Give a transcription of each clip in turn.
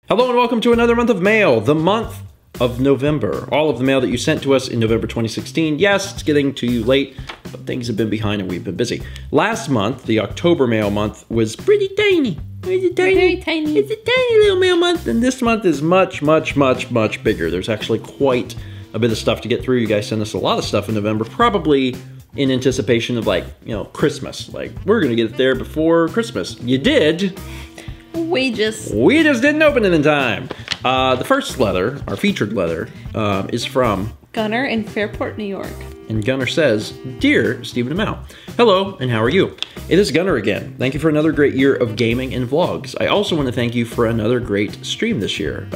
Hello and welcome to another month of mail, the month of November. All of the mail that you sent to us in November 2016. Yes, it's getting to you late, but things have been behind and we've been busy. Last month, the October mail month, was pretty tiny. Very tiny. It's a tiny little mail month, and this month is much bigger. There's actually quite a bit of stuff to get through. You guys sent us a lot of stuff in November, probably in anticipation of, like, you know, Christmas. Like, we're gonna get it there before Christmas. You did. We just didn't open it in time. The first letter, our featured letter, is from Gunnar in Fairport, New York. And Gunnar says, "Dear Stephen and Mal, hello and how are you? It is Gunnar again. Thank you for another great year of gaming and vlogs. I also want to thank you for another great stream this year,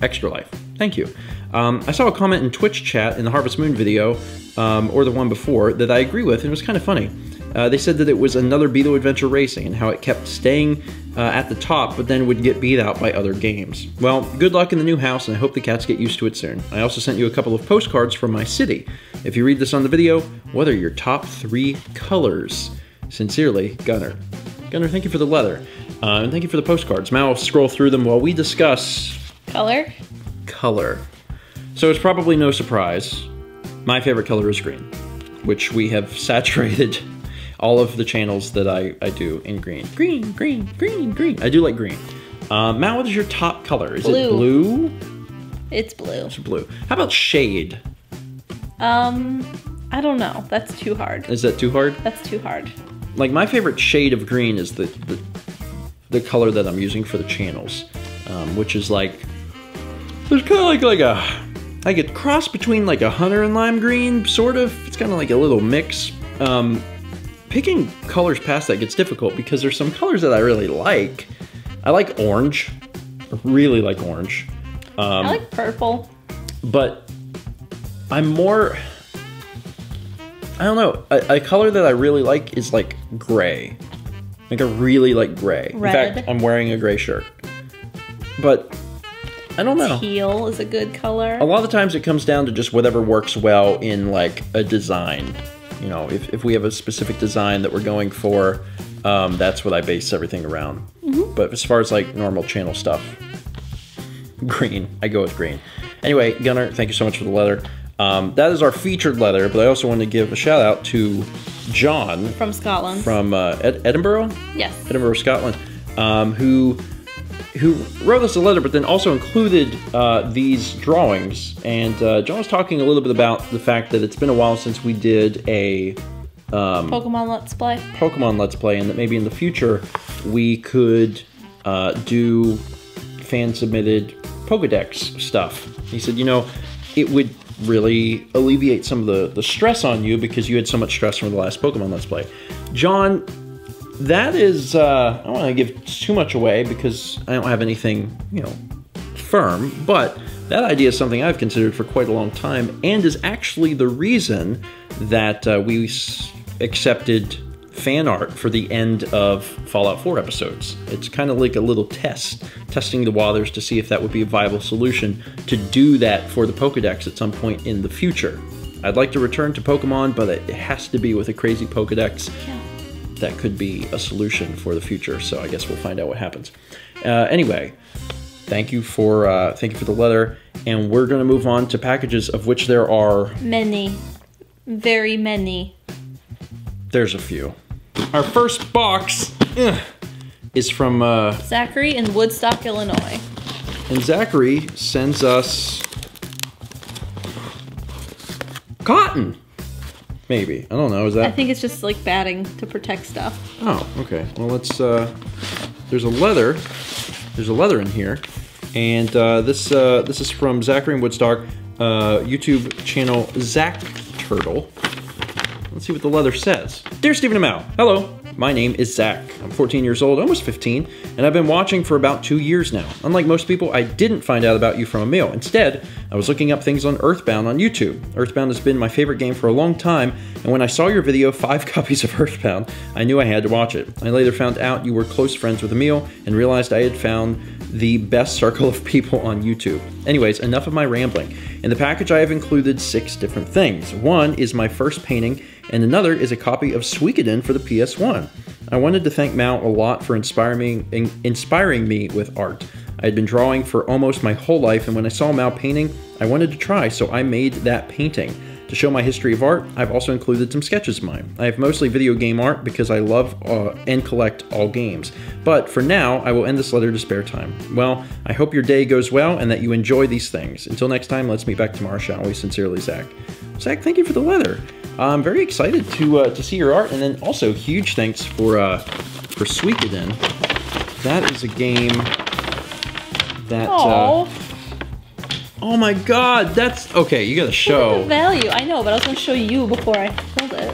Extra Life. Thank you. I saw a comment in Twitch chat in the Harvest Moon video, or the one before, that I agree with, and it was kind of funny. They said that it was another Beetle Adventure Racing and how it kept staying at the top but then would get beat out by other games. Well, good luck in the new house and I hope the cats get used to it soon. I also sent you a couple of postcards from my city. If you read this on the video, what are your top 3 colors? Sincerely, Gunnar." Gunnar, thank you for the letter. And thank you for the postcards. Mal will scroll through them while we discuss... Color? Color. So it's probably no surprise. My favorite color is green, which we have saturated all of the channels that I do in green. Green. I do like green. Mal, what is your top color? Is it blue? It's blue. It's blue. How about shade? I don't know. That's too hard. Is that too hard? That's too hard. Like, my favorite shade of green is the color that I'm using for the channels, which is like, there's kind of like a cross between like a hunter and lime green, sort of. It's kind of like a little mix. Picking colors past that gets difficult because there's some colors that I really like. I like orange. I really like orange. I like purple. But I'm more... I don't know. A color that I really like is like gray. Like, I really like gray. Red. In fact, I'm wearing a gray shirt. But I don't know. Teal is a good color. A lot of times it comes down to just whatever works well in like a design. You know, if we have a specific design that we're going for, that's what I base everything around. Mm-hmm. But as far as like normal channel stuff, green. I go with green. Anyway, Gunnar, thank you so much for the letter. That is our featured letter, but I also want to give a shout out to John. From Scotland. From Edinburgh? Yes. Edinburgh, Scotland, who wrote us a letter, but then also included these drawings. And John was talking a little bit about the fact that it's been a while since we did a Pokemon Let's Play. Pokemon Let's Play, and that maybe in the future we could do fan-submitted Pokedex stuff. He said, you know, it would really alleviate some of the stress on you because you had so much stress from the last Pokemon Let's Play. John, that is, I don't want to give too much away because I don't have anything, you know, firm, but that idea is something I've considered for quite a long time and is actually the reason that we accepted fan art for the end of Fallout 4 episodes. It's kind of like a little testing the waters to see if that would be a viable solution to do that for the Pokedex at some point in the future. I'd like to return to Pokemon, but it has to be with a crazy Pokedex. Yeah. That could be a solution for the future, so I guess we'll find out what happens. Anyway, thank you for the letter, and we're going to move on to packages, of which there are... Many. Very many. There's a few. Our first box is from... Zachary in Woodstock, Illinois. And Zachary sends us... cotton! Maybe. I don't know. Is that... I think it's just like batting to protect stuff. Oh, okay. Well, let's... there's a leather. There's a leather in here. And this is from Zachary in Woodstock, YouTube channel Zach Turtle. Let's see what the leather says. Dear Stephen and Mal, hello. My name is Zach. I'm 14 years old, almost 15, and I've been watching for about 2 years now. Unlike most people, I didn't find out about you from a mail. Instead, I was looking up things on Earthbound on YouTube. Earthbound has been my favorite game for a long time, and when I saw your video, 5 copies of Earthbound, I knew I had to watch it. I later found out you were close friends with Emil, and realized I had found the best circle of people on YouTube. Anyways, enough of my rambling. In the package, I have included 6 different things. One is my first painting, and another is a copy of Suikoden for the PS1. I wanted to thank Mal a lot for inspiring me with art. I had been drawing for almost my whole life, and when I saw Mal painting, I wanted to try, so I made that painting. To show my history of art, I've also included some sketches of mine. I have mostly video game art because I love and collect all games. But for now, I will end this letter to spare time. Well, I hope your day goes well and that you enjoy these things. Until next time, let's meet back tomorrow, shall we? Sincerely, Zach. Zach, thank you for the letter. I'm very excited to see your art, and then also huge thanks for Suikoden. That is a game that... oh my god, that's... Okay, you gotta show. Look at the value. I know, but I was gonna show you before I filled it.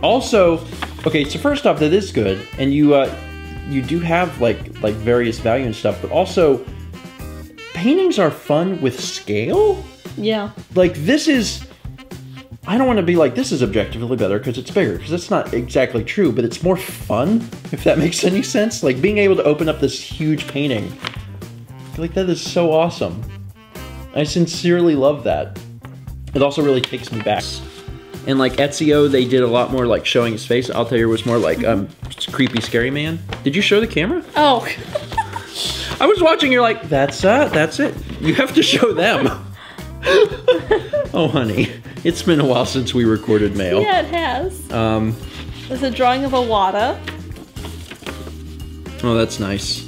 Also, okay, so first off, that is good, and you do have like various value and stuff, but also paintings are fun with scale. Yeah. Like this is... I don't want to be like, this is objectively better because it's bigger, because that's not exactly true, but it's more fun, if that makes any sense. Like being able to open up this huge painting, I feel like that is so awesome. I sincerely love that. It also really takes me back. And like Ezio, they did a lot more like showing his face. Altair was more like creepy, scary man. Did you show the camera? Oh. I was watching, you're like, that's it. You have to show them. Oh, honey. It's been a while since we recorded mail. Yeah, it has. There's a drawing of a Wada. Oh, that's nice.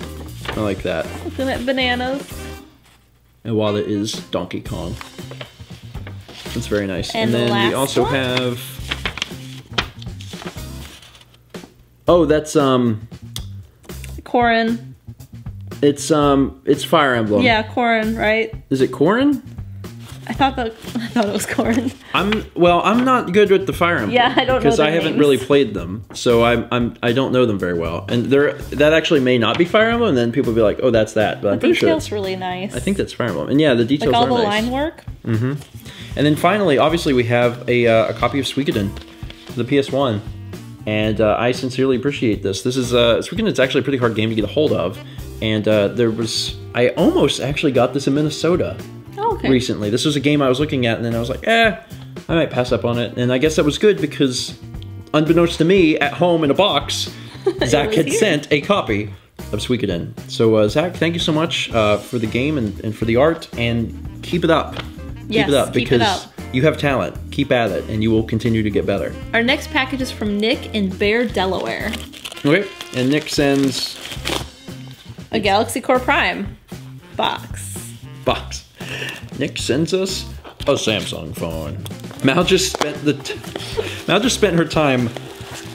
I like that. Looking at bananas. Iwata is Donkey Kong. That's very nice. And then the we also last one? have... Oh, that's Corrin. It's Fire Emblem. Yeah, Corrin, right? Is it Corrin? I thought it was Corrin. I'm not good with the Fire Emblem. Yeah, I don't know because their I haven't names. really played them, so I don't know them very well. And that actually may not be Fire Emblem, and then people will be like, oh, that's that. But I'm The pretty sure detail's really nice. I think that's Fire Emblem. And yeah, the details like all are the nice. line work. Mm-hmm. And then finally, obviously, we have a copy of Suikoden, the PS1. And I sincerely appreciate this. This is Suikoden. It's actually a pretty hard game to get a hold of. And I almost actually got this in Minnesota. Oh, okay. Recently. This was a game I was looking at, and then I was like, I might pass up on it. And I guess that was good because, unbeknownst to me, at home in a box, Zach had sent a copy of Suikoden. So, Zach, thank you so much for the game and for the art, and keep it up. Yes, keep it up keep because it up. you have talent. Keep at it, and you will continue to get better. Our next package is from Nick in Bear, Delaware. Okay, and Nick sends A Galaxy Core Prime box. Nick sends us a Samsung phone. Mal just spent her time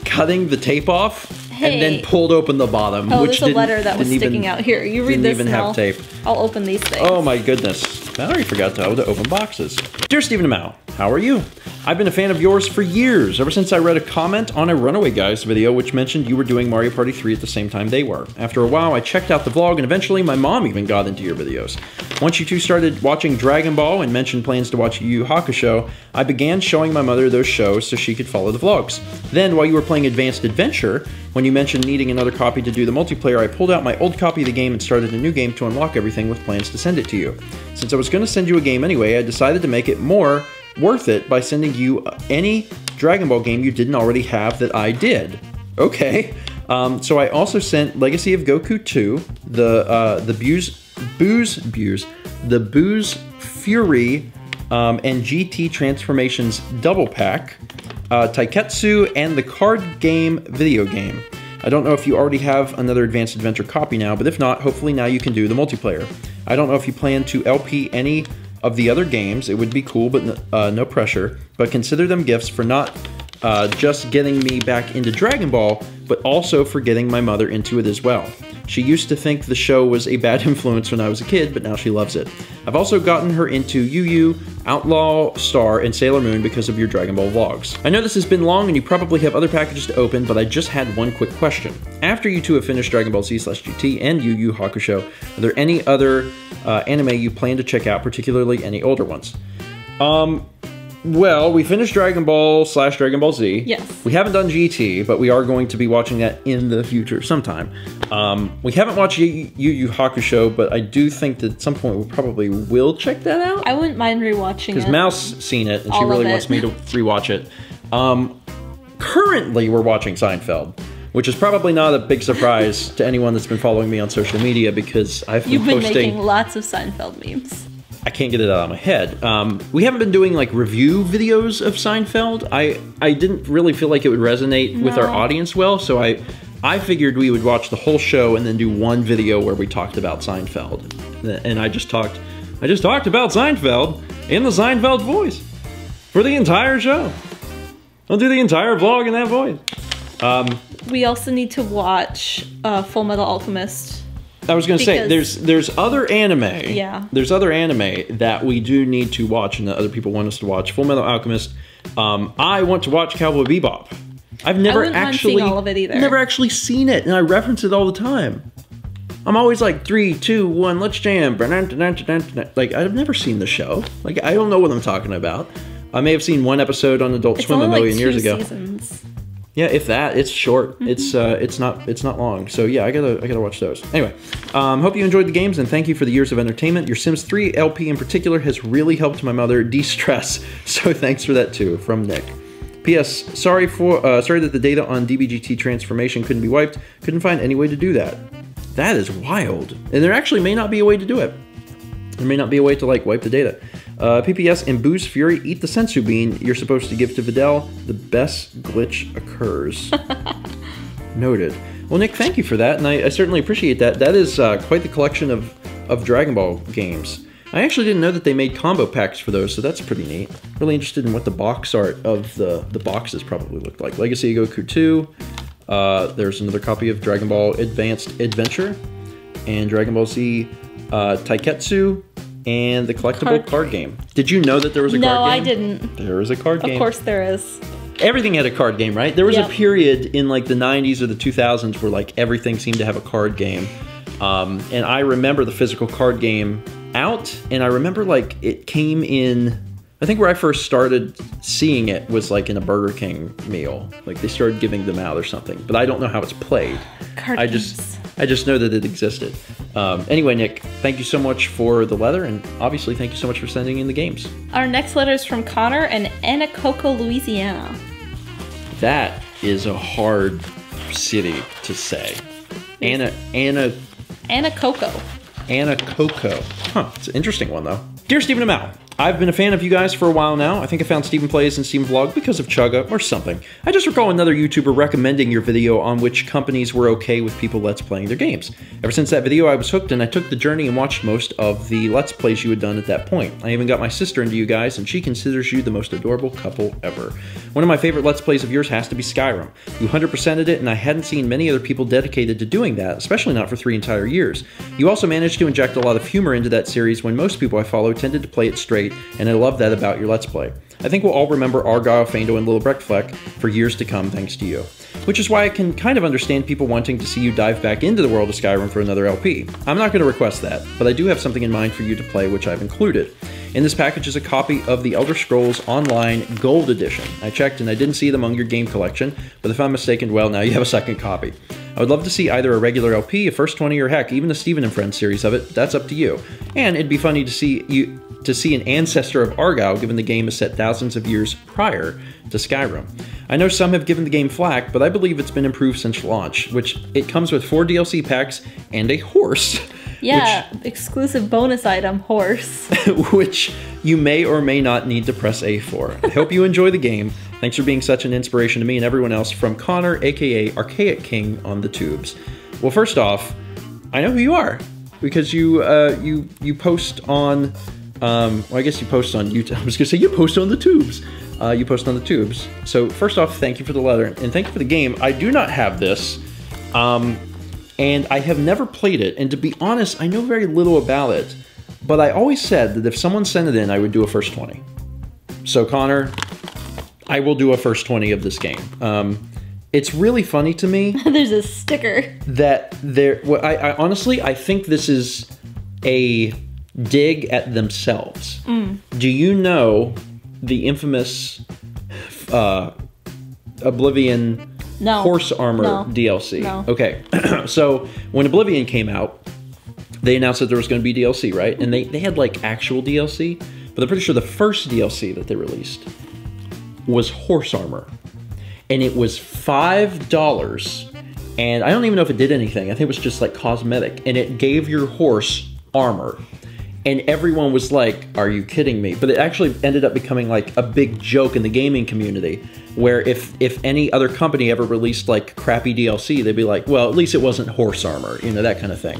cutting the tape off and then pulled open the bottom. Oh, which there's a letter that was sticking out here. You read this, didn't even have tape. I'll open these things. Oh my goodness. Mallory forgot to open boxes. Dear Stephen and Mal, how are you? I've been a fan of yours for years, ever since I read a comment on a Runaway Guys video which mentioned you were doing Mario Party 3 at the same time they were. After a while, I checked out the vlog, and eventually my mom even got into your videos. Once you two started watching Dragon Ball and mentioned plans to watch Yu Yu Hakusho, I began showing my mother those shows so she could follow the vlogs. Then, while you were playing Advanced Adventure, when you mentioned needing another copy to do the multiplayer, I pulled out my old copy of the game and started a new game to unlock everything with plans to send it to you. Since I was going to send you a game anyway, I decided to make it more worth it by sending you any Dragon Ball game you didn't already have that I did. Okay. So I also sent Legacy of Goku 2, the Booze Fury and GT Transformations Double Pack, Taiketsu, and the card game video game. I don't know if you already have another Advanced Adventure copy now, but if not, hopefully now you can do the multiplayer. I don't know if you plan to LP any of the other games. It would be cool, but no pressure. But consider them gifts for not just getting me back into Dragon Ball, but also for getting my mother into it as well. She used to think the show was a bad influence when I was a kid, but now she loves it. I've also gotten her into Yu Yu, Outlaw Star, and Sailor Moon because of your Dragon Ball vlogs. I know this has been long and you probably have other packages to open, but I just had one quick question. After you two have finished Dragon Ball Z/GT and Yu Yu Hakusho, are there any other anime you plan to check out, particularly any older ones? Well, we finished Dragon Ball / Dragon Ball Z. Yes. We haven't done GT, but we are going to be watching that in the future sometime. We haven't watched Yu Yu Hakusho, but I do think that at some point we probably will check that out. I wouldn't mind rewatching it. Because Mal's seen it, and she All of really it. wants me to rewatch it. Currently, we're watching Seinfeld. which is probably not a big surprise to anyone that's been following me on social media because I've been You've been posting. making lots of Seinfeld memes. I can't get it out of my head. We haven't been doing like review videos of Seinfeld. I didn't really feel like it would resonate with our audience well, so I figured we would watch the whole show and then do one video where we talked about Seinfeld. And I just talked about Seinfeld in the Seinfeld voice for the entire show. I'll do the entire vlog in that voice. We also need to watch Full Metal Alchemist. I was going to say, there's other anime. Yeah. There's other anime that we do need to watch and that other people want us to watch. Full Metal Alchemist. I want to watch Cowboy Bebop. I've never actually all of it either. Never actually seen it, and I reference it all the time. I'm always like 3, 2, 1, let's jam. Like I've never seen the show. Like I don't know what I'm talking about. I may have seen one episode on Adult Swim a million years ago. Seasons. Yeah, if that, it's short. It's not long. So yeah, I gotta watch those. Anyway, hope you enjoyed the games and thank you for the years of entertainment. Your Sims 3 LP in particular has really helped my mother de-stress. So thanks for that too, from Nick. P.S. Sorry that the data on DBGT transformation couldn't be wiped. Couldn't find any way to do that. That is wild. And there actually may not be a way to do it. There may not be a way to like wipe the data. PPS, in Boo's Fury, eat the sensu bean you're supposed to give to Videl. The best glitch occurs. Noted. Well, Nick, thank you for that, and I certainly appreciate that. That is quite the collection of Dragon Ball games. I actually didn't know that they made combo packs for those, so that's pretty neat. Really interested in what the box art of the boxes probably looked like. Legacy of Goku 2. There's another copy of Dragon Ball Advanced Adventure. And Dragon Ball Z Taiketsu. And the collectible card game. Did you know that there was a card game? No, I didn't. There is a card game. Of course there is. Everything had a card game, right? There was a period in like the 90s or the 2000s where like everything seemed to have a card game. And I remember the physical card game out, and I remember like it came in, I think where I first started seeing it was like in a Burger King meal. Like they started giving them out or something, but I don't know how it's played. I just know that it existed. Anyway, Nick, thank you so much for the letter, and obviously thank you so much for sending in the games. Our next letter is from Connor in Anacoco, Louisiana. That is a hard city to say. Anacoco. Anacoco. Huh, it's an interesting one though. Dear Stephen and Mal, I've been a fan of you guys for a while now. I think I found Stephen Plays and Stephen Vlog because of Chugga or something. I just recall another YouTuber recommending your video on which companies were okay with people Let's Playing their games. Ever since that video, I was hooked and I took the journey and watched most of the Let's Plays you had done at that point. I even got my sister into you guys and she considers you the most adorable couple ever. One of my favorite Let's Plays of yours has to be Skyrim. You 100%ed it and I hadn't seen many other people dedicated to doing that, especially not for 3 entire years. You also managed to inject a lot of humor into that series when most people I follow tended to play it straight, and I love that about your Let's Play. I think we'll all remember Argyle, Fando, and Little Breckfleck for years to come thanks to you. Which is why I can kind of understand people wanting to see you dive back into the world of Skyrim for another LP. I'm not going to request that, but I do have something in mind for you to play which I've included. In this package is a copy of the Elder Scrolls Online Gold Edition. I checked and I didn't see it among your game collection, but if I'm mistaken, well, now you have a second copy. I would love to see either a regular LP, a First 20, or heck, even a Stephen and Friends series of it. That's up to you. And it'd be funny to see an ancestor of Argyle, given the game is set thousands of years prior to Skyrim. I know some have given the game flack, but I believe it's been improved since launch, which it comes with 4 DLC packs and a horse. Yeah, exclusive bonus item, horse. Which you may or may not need to press A for. I hope you enjoy the game. Thanks for being such an inspiration to me and everyone else, from Connor, aka Archaic King on the tubes. Well, first off, I know who you are because you post on well, I guess you post on YouTube. I was gonna say you post on the tubes. You post on the tubes. So first off, thank you for the letter and thank you for the game. I do not have this. And I have never played it, and to be honest, I know very little about it, but I always said that if someone sent it in, I would do a first 20. So Connor, I will do a first 20 of this game. It's really funny to me. There's a sticker. That well, I honestly, I think this is a dig at themselves. Do you know the infamous Oblivion horse armor DLC? No. Okay, so when Oblivion came out, they announced that there was going to be DLC, right? And they had like actual DLC, but I'm pretty sure the first DLC that they released was horse armor. And it was $5, And I don't even know if it did anything. I think it was just like cosmetic. And it gave your horse armor. And everyone was like, are you kidding me? But it actually ended up becoming like a big joke in the gaming community, where if any other company ever released like crappy DLC, they'd be like, well, at least it wasn't horse armor, you know, that kind of thing.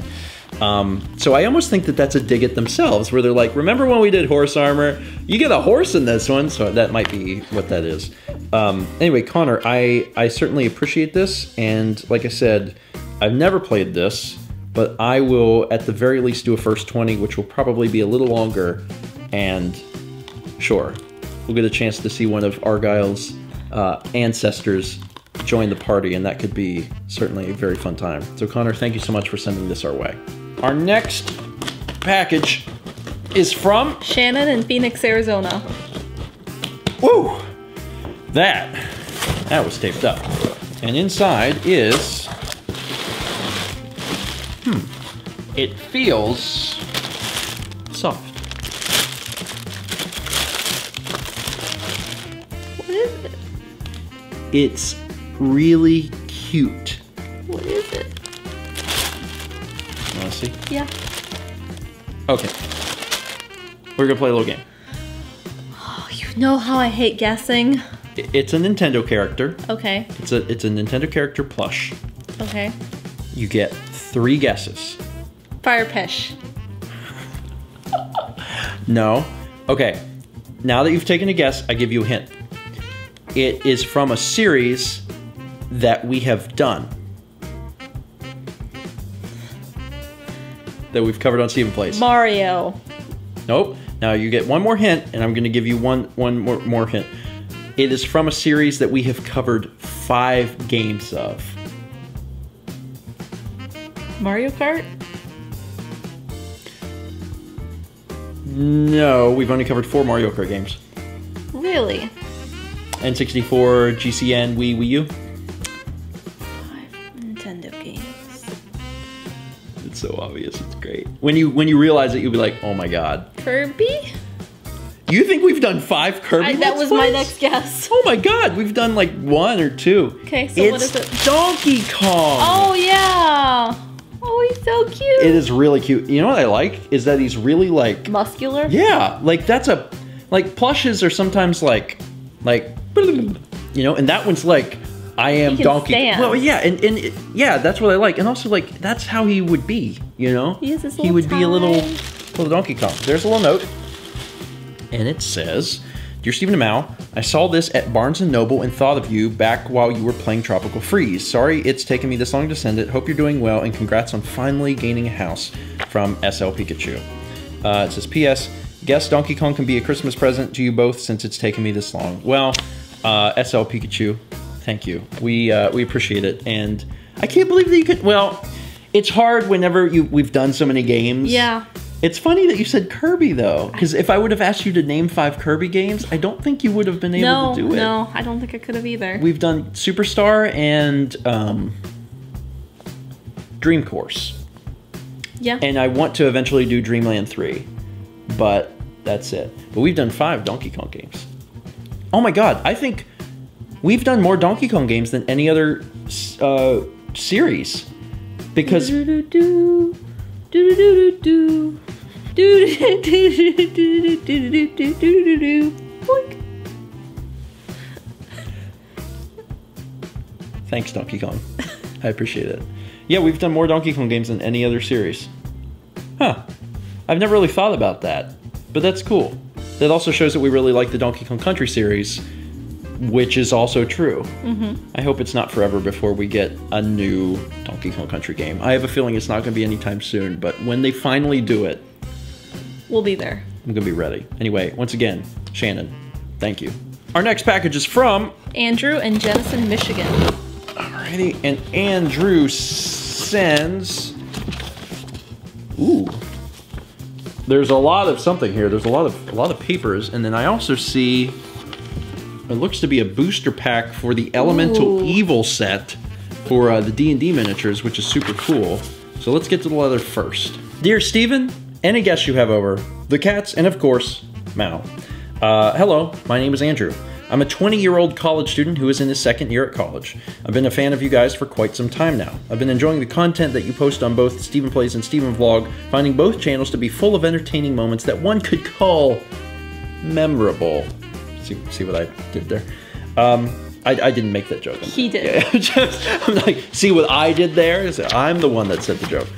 So I almost think that that's a dig at themselves, where they're like, remember when we did horse armor? You get a horse in this one, so that might be what that is. Anyway, Connor, I certainly appreciate this, and like I said, I've never played this, but I will at the very least do a first 20, which will probably be a little longer, and sure, we'll get a chance to see one of Argyle's ancestors join the party, and that could be certainly a very fun time. So Connor, thank you so much for sending this our way. Our next package is from Shannon in Phoenix, Arizona. Woo! That was taped up. And inside is... It feels soft. What is it? It's really cute. What is it? Want to see? Yeah. Okay. We're gonna play a little game. Oh, you know how I hate guessing. It's a Nintendo character. Okay. It's a Nintendo character plush. Okay. You get 3 guesses. Fire Pish. No. Okay. Now that you've taken a guess, I give you a hint. It is from a series that we have done. That we've covered on Steven Plays. Mario. Nope. Now you get one more hint, and I'm going to give you one more hint. It is from a series that we have covered 5 games of. Mario Kart? No, we've only covered 4 Mario Kart games. Really? N64, GCN, Wii U. 5 Nintendo games. It's so obvious. It's great. When you realize it, you'll be like, oh my god. Kirby? You think we've done 5 Kirby That Let's was my Plays? next guess. Oh my god, we've done like 1 or 2. Okay, so It's what is it? Donkey Kong! Oh, yeah! Oh, he's so cute! It is really cute. You know what I like? Is that he's really like... Muscular? Yeah, like that's a... Like plushes are sometimes like... You know, and that one's like... I am He can Donkey. stand. Well, yeah, and yeah, that's what I like. And also like, that's how he would be, you know? He has his He little would be a little tie. Donkey Kong. There's a little note. And it says, Dear Stephen and Mal, I saw this at Barnes & Noble and thought of you back while you were playing Tropical Freeze. Sorry it's taken me this long to send it. Hope you're doing well, and congrats on finally gaining a house, from SL Pikachu. It says, P.S. Guess Donkey Kong can be a Christmas present to you both since it's taken me this long. Well, SL Pikachu, thank you. We appreciate it, and I can't believe that you could... Well, it's hard whenever we've done so many games. Yeah. It's funny that you said Kirby, though, because if I would have asked you to name 5 Kirby games, I don't think you would have been able to do it. No, I don't think I could have either. We've done Superstar and Dream Course. Yeah. And I want to eventually do Dreamland 3, but that's it. But we've done 5 Donkey Kong games. Oh my god, I think we've done more Donkey Kong games than any other series. Because... Do-do-do-do. Do-do-do-do-do. Do-do-do-do-do-do-do-do-do-do. Boink. Thanks, Donkey Kong. I appreciate it. Yeah, we've done more Donkey Kong games than any other series. Huh. I've never really thought about that, but that's cool. That also shows that we really like the Donkey Kong Country series, which is also true. Mm-hmm. I hope it's not forever before we get a new Donkey Kong Country game. I have a feeling it's not going to be anytime soon, but when they finally do it, We'll be there. I'm going to be ready. Anyway, once again, Shannon, thank you. Our next package is from... Andrew in Jenison, Michigan. Alrighty, and Andrew sends... Ooh. There's a lot of something here. There's a lot of papers, and then I also see... It looks to be a booster pack for the Elemental Ooh. Evil set for the D&D miniatures, which is super cool. So let's get to the letter first. Dear Stephen, any guests you have over, the cats, and of course, Mal. Hello, my name is Andrew. I'm a 20-year-old college student who is in his second year at college. I've been a fan of you guys for quite some time now. I've been enjoying the content that you post on both Stephen Plays and Stephen Vlog, finding both channels to be full of entertaining moments that one could call memorable. See what I did there? I didn't make that joke. He did. I'm like, see what I did there? I'm the one that said the joke.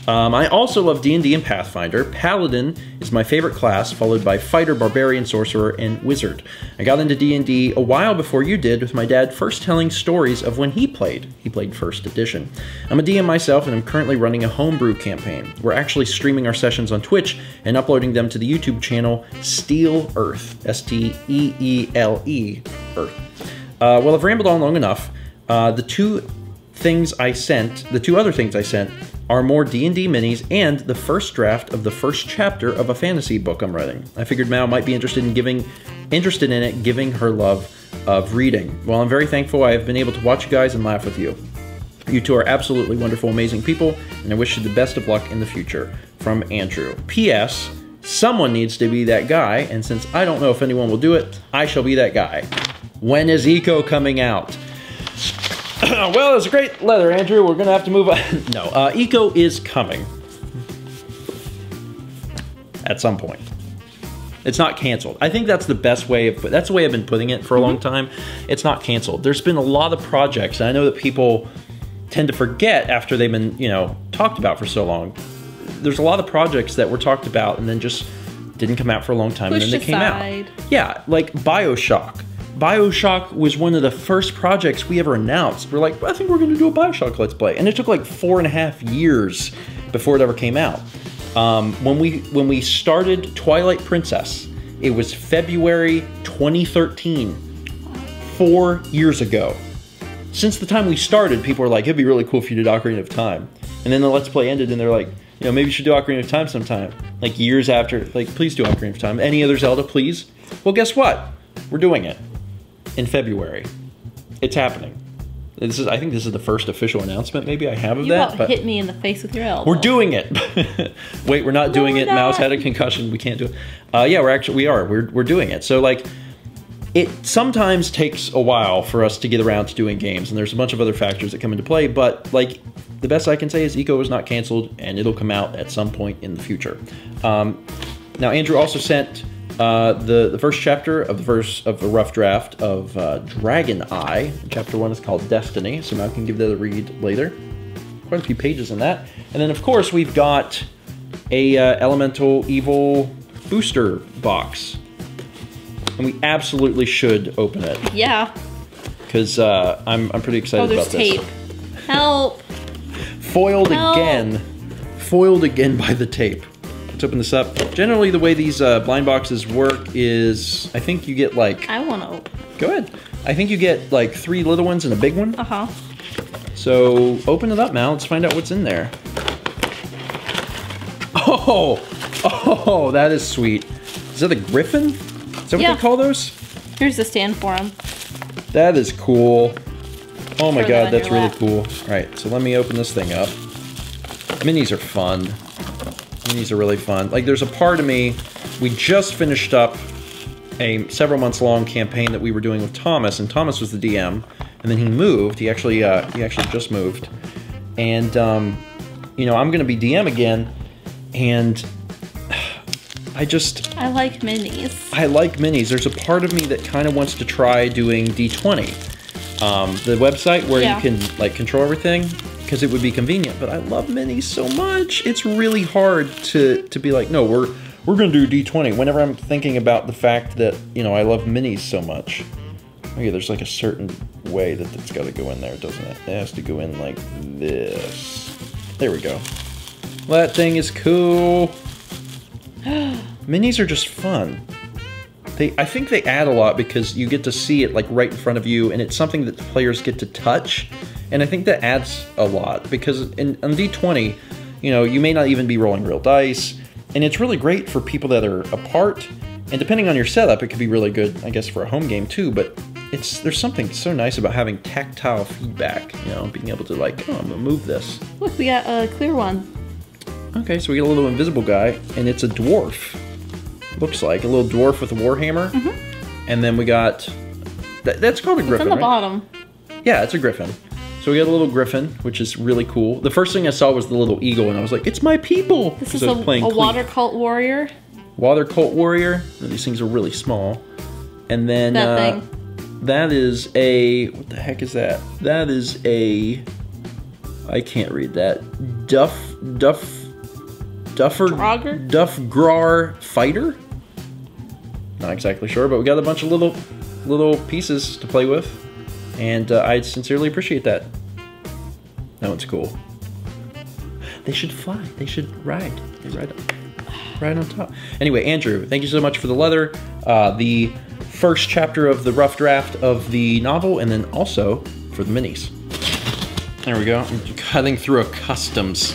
I also love D&D and Pathfinder. Paladin is my favorite class, followed by Fighter, Barbarian, Sorcerer, and Wizard. I got into D&D a while before you did, with my dad first telling stories of when he played. He played first edition. I'm a DM myself, and I'm currently running a homebrew campaign. We're actually streaming our sessions on Twitch and uploading them to the YouTube channel Steel Earth, S-T-E-E-L-E, Earth. Well, I've rambled on long enough. The two other things I sent are more D&D minis and the first draft of the first chapter of a fantasy book I'm writing. I figured Mal might be interested in it, giving her love of reading. Well, I'm very thankful I have been able to watch you guys and laugh with you. You two are absolutely wonderful, amazing people, and I wish you the best of luck in the future. From Andrew. P.S. Someone needs to be that guy, and since I don't know if anyone will do it, I shall be that guy. When is Eco coming out? Well, it's a great letter, Andrew. We're going to have to move on. No, Eco is coming. At some point. It's not canceled. I think that's the best way of... That's the way I've been putting it for a long time. It's not canceled. There's been a lot of projects, and I know that people tend to forget after they've been, you know, talked about for so long. There's a lot of projects that were talked about and then just didn't come out for a long time, and then they came out. Yeah, like BioShock. BioShock was one of the first projects we ever announced. We're like, I think we're going to do a BioShock Let's Play. And it took like 4.5 years before it ever came out. When we started Twilight Princess, it was February 2013. 4 years ago. Since the time we started, people were like, it'd be really cool if you did Ocarina of Time. And then the Let's Play ended and they're like, you know, maybe you should do Ocarina of Time sometime. Like years after, like, please do Ocarina of Time. Any other Zelda, please? Well, guess what? We're doing it. In February. It's happening. I think this is the first official announcement maybe I have of that. You hit me in the face with your elbow. We're doing it. Wait, we're not doing it. Mouse had a concussion. We can't do it. Yeah, we're doing it. So like, it sometimes takes a while for us to get around to doing games, and there's a bunch of other factors that come into play, but like, the best I can say is Eco is not canceled, and it'll come out at some point in the future. Now, Andrew also sent the first chapter of a rough draft of Dragon Eye. Chapter 1 is called Destiny, so Mal can give that a read later. Quite a few pages in that. And then, of course, we've got a Elemental Evil booster box. And we absolutely should open it. Yeah. Because I'm pretty excited about this. Oh, there's tape. Help! Foiled again. Foiled again by the tape. Let's open this up. Generally, the way these blind boxes work is, I think you get like... I want to open. Go ahead. I think you get like 3 little ones and a big one. Uh-huh. So, open it up, Mal. Let's find out what's in there. Oh, that is sweet. Is that a griffin? Is that what they call those? Here's the stand for them. That is cool. Oh my god, that's really cool. All right, so let me open this thing up. Minis are fun. Minis are really fun. Like, there's a part of me, we just finished up a several months long campaign that we were doing with Thomas, and Thomas was the DM, and then he moved. He actually just moved, and you know, I'm gonna be DM again, and I like minis. I like minis. There's a part of me that kind of wants to try doing D20, the website where you can like control everything, because it would be convenient. But I love minis so much. It's really hard to be like, no, we're gonna do D20. Whenever I'm thinking about the fact that, you know, I love minis so much. Okay, there's like a certain way that it's got to go in there, doesn't it? It has to go in like this. There we go. Well, that thing is cool. Minis are just fun. I think they add a lot because you get to see it like right in front of you, and it's something that the players get to touch, and I think that adds a lot because on D20, you know, you may not even be rolling real dice, and it's really great for people that are apart, and depending on your setup, it could be really good, I guess, for a home game too, but there's something so nice about having tactile feedback, you know, being able to like, oh, I'm gonna move this. Look, we got a clear one. Okay, so we get a little invisible guy, and it's a dwarf. Looks like a little dwarf with a warhammer. And then we got That's called a griffin, It's on the right? bottom. Yeah, it's a griffin. So we got a little griffin, which is really cool. The first thing I saw was the little eagle, and I was like, it's my people! This 'Cause is I was playing a Cleef. water cult warrior. Water Cult Warrior. These things are really small. And then That thing. that is a, what the heck is that? That is a, I can't read that. Draugr? Duffgrar Fighter? Not exactly sure, but we got a bunch of little pieces to play with. And I sincerely appreciate that. That one's cool. They should fly. They should ride. They ride right on top. Anyway, Andrew, thank you so much for the leather. The first chapter of the rough draft of the novel, and then also for the minis. There we go. I'm cutting through a customs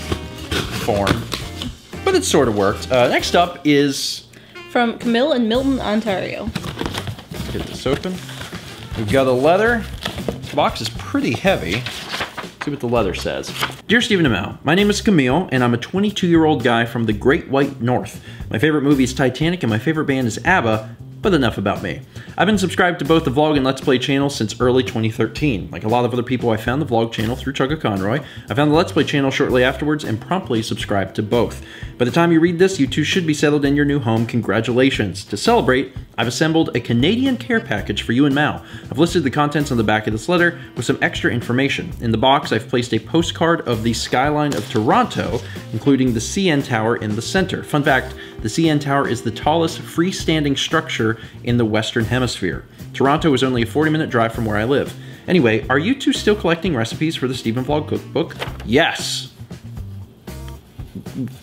form, but it sort of worked. Next up is... From Camille in Milton, Ontario. Get this open. We've got a leather. The box is pretty heavy. Let's see what the leather says. Dear Stephen and Mal, my name is Camille, and I'm a 22-year-old guy from the Great White North. My favorite movie is Titanic, and my favorite band is ABBA, but enough about me. I've been subscribed to both the vlog and Let's Play channels since early 2013. Like a lot of other people, I found the vlog channel through Chugga Conroy. I found the Let's Play channel shortly afterwards and promptly subscribed to both. By the time you read this, you two should be settled in your new home. Congratulations. To celebrate, I've assembled a Canadian care package for you and Mal. I've listed the contents on the back of this letter with some extra information. In the box, I've placed a postcard of the skyline of Toronto, including the CN Tower in the center. Fun fact, the CN Tower is the tallest freestanding structure in the Western Hemisphere. Toronto is only a 40-minute drive from where I live. Anyway, are you two still collecting recipes for the Stephen Vlog cookbook? Yes.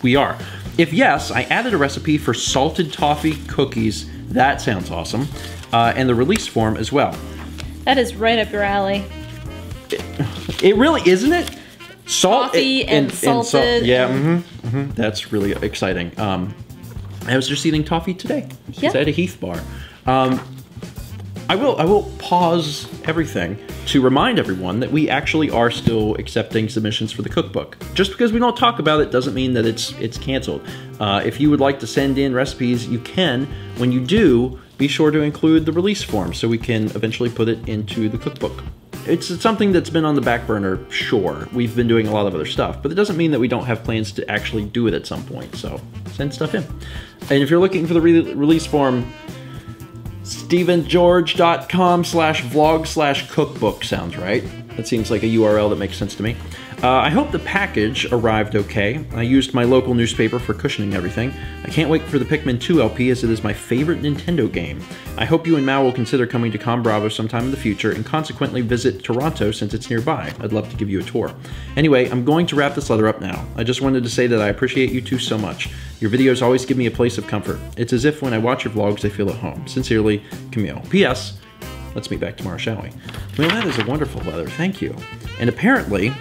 We are. If yes, I added a recipe for salted toffee cookies. That sounds awesome. And the release form as well. That is right up your alley. It really, isn't it? Toffee and salted. Yeah, that's really exciting. I was just eating toffee today. Yeah. I had a Heath bar. I will pause everything to remind everyone that we actually are still accepting submissions for the cookbook. Just because we don't talk about it doesn't mean that it's canceled. If you would like to send in recipes, you can. When you do, be sure to include the release form so we can eventually put it into the cookbook. It's something that's been on the back burner, sure. We've been doing a lot of other stuff, but it doesn't mean that we don't have plans to actually do it at some point, so send stuff in. And if you're looking for the release form, stevengeorge.com/vlog/cookbook sounds right. That seems like a URL that makes sense to me. I hope the package arrived okay. I used my local newspaper for cushioning everything. I can't wait for the Pikmin 2 LP as it is my favorite Nintendo game. I hope you and Mal will consider coming to Com Bravo sometime in the future and consequently visit Toronto since it's nearby. I'd love to give you a tour. Anyway, I'm going to wrap this letter up now. I just wanted to say that I appreciate you two so much. Your videos always give me a place of comfort. It's as if when I watch your vlogs, I feel at home. Sincerely, Camille. P.S. Let's meet back tomorrow, shall we? Well, that is a wonderful letter. Thank you. And apparently,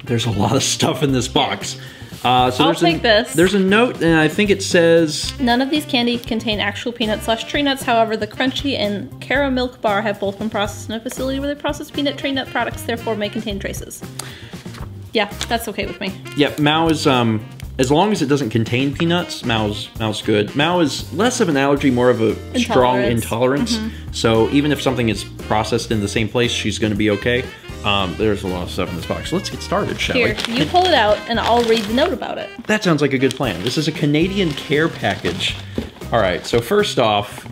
there's a lot of stuff in this box. I'll take this. There's a note, and I think it says... None of these candy contain actual peanut/tree nuts. However, the Crunchy and Cara Milk Bar have both been processed in a facility where they process peanut tree nut products, therefore may contain traces. Yeah, that's okay with me. Yeah, Mao is, as long as it doesn't contain peanuts, Mao's good. Mao is less of an allergy, more of a strong intolerance. So even if something is processed in the same place, she's going to be okay. There's a lot of stuff in this box. So let's get started, shall we? Here, you pull it out, and I'll read the note about it. That sounds like a good plan. This is a Canadian care package. All right, so first off...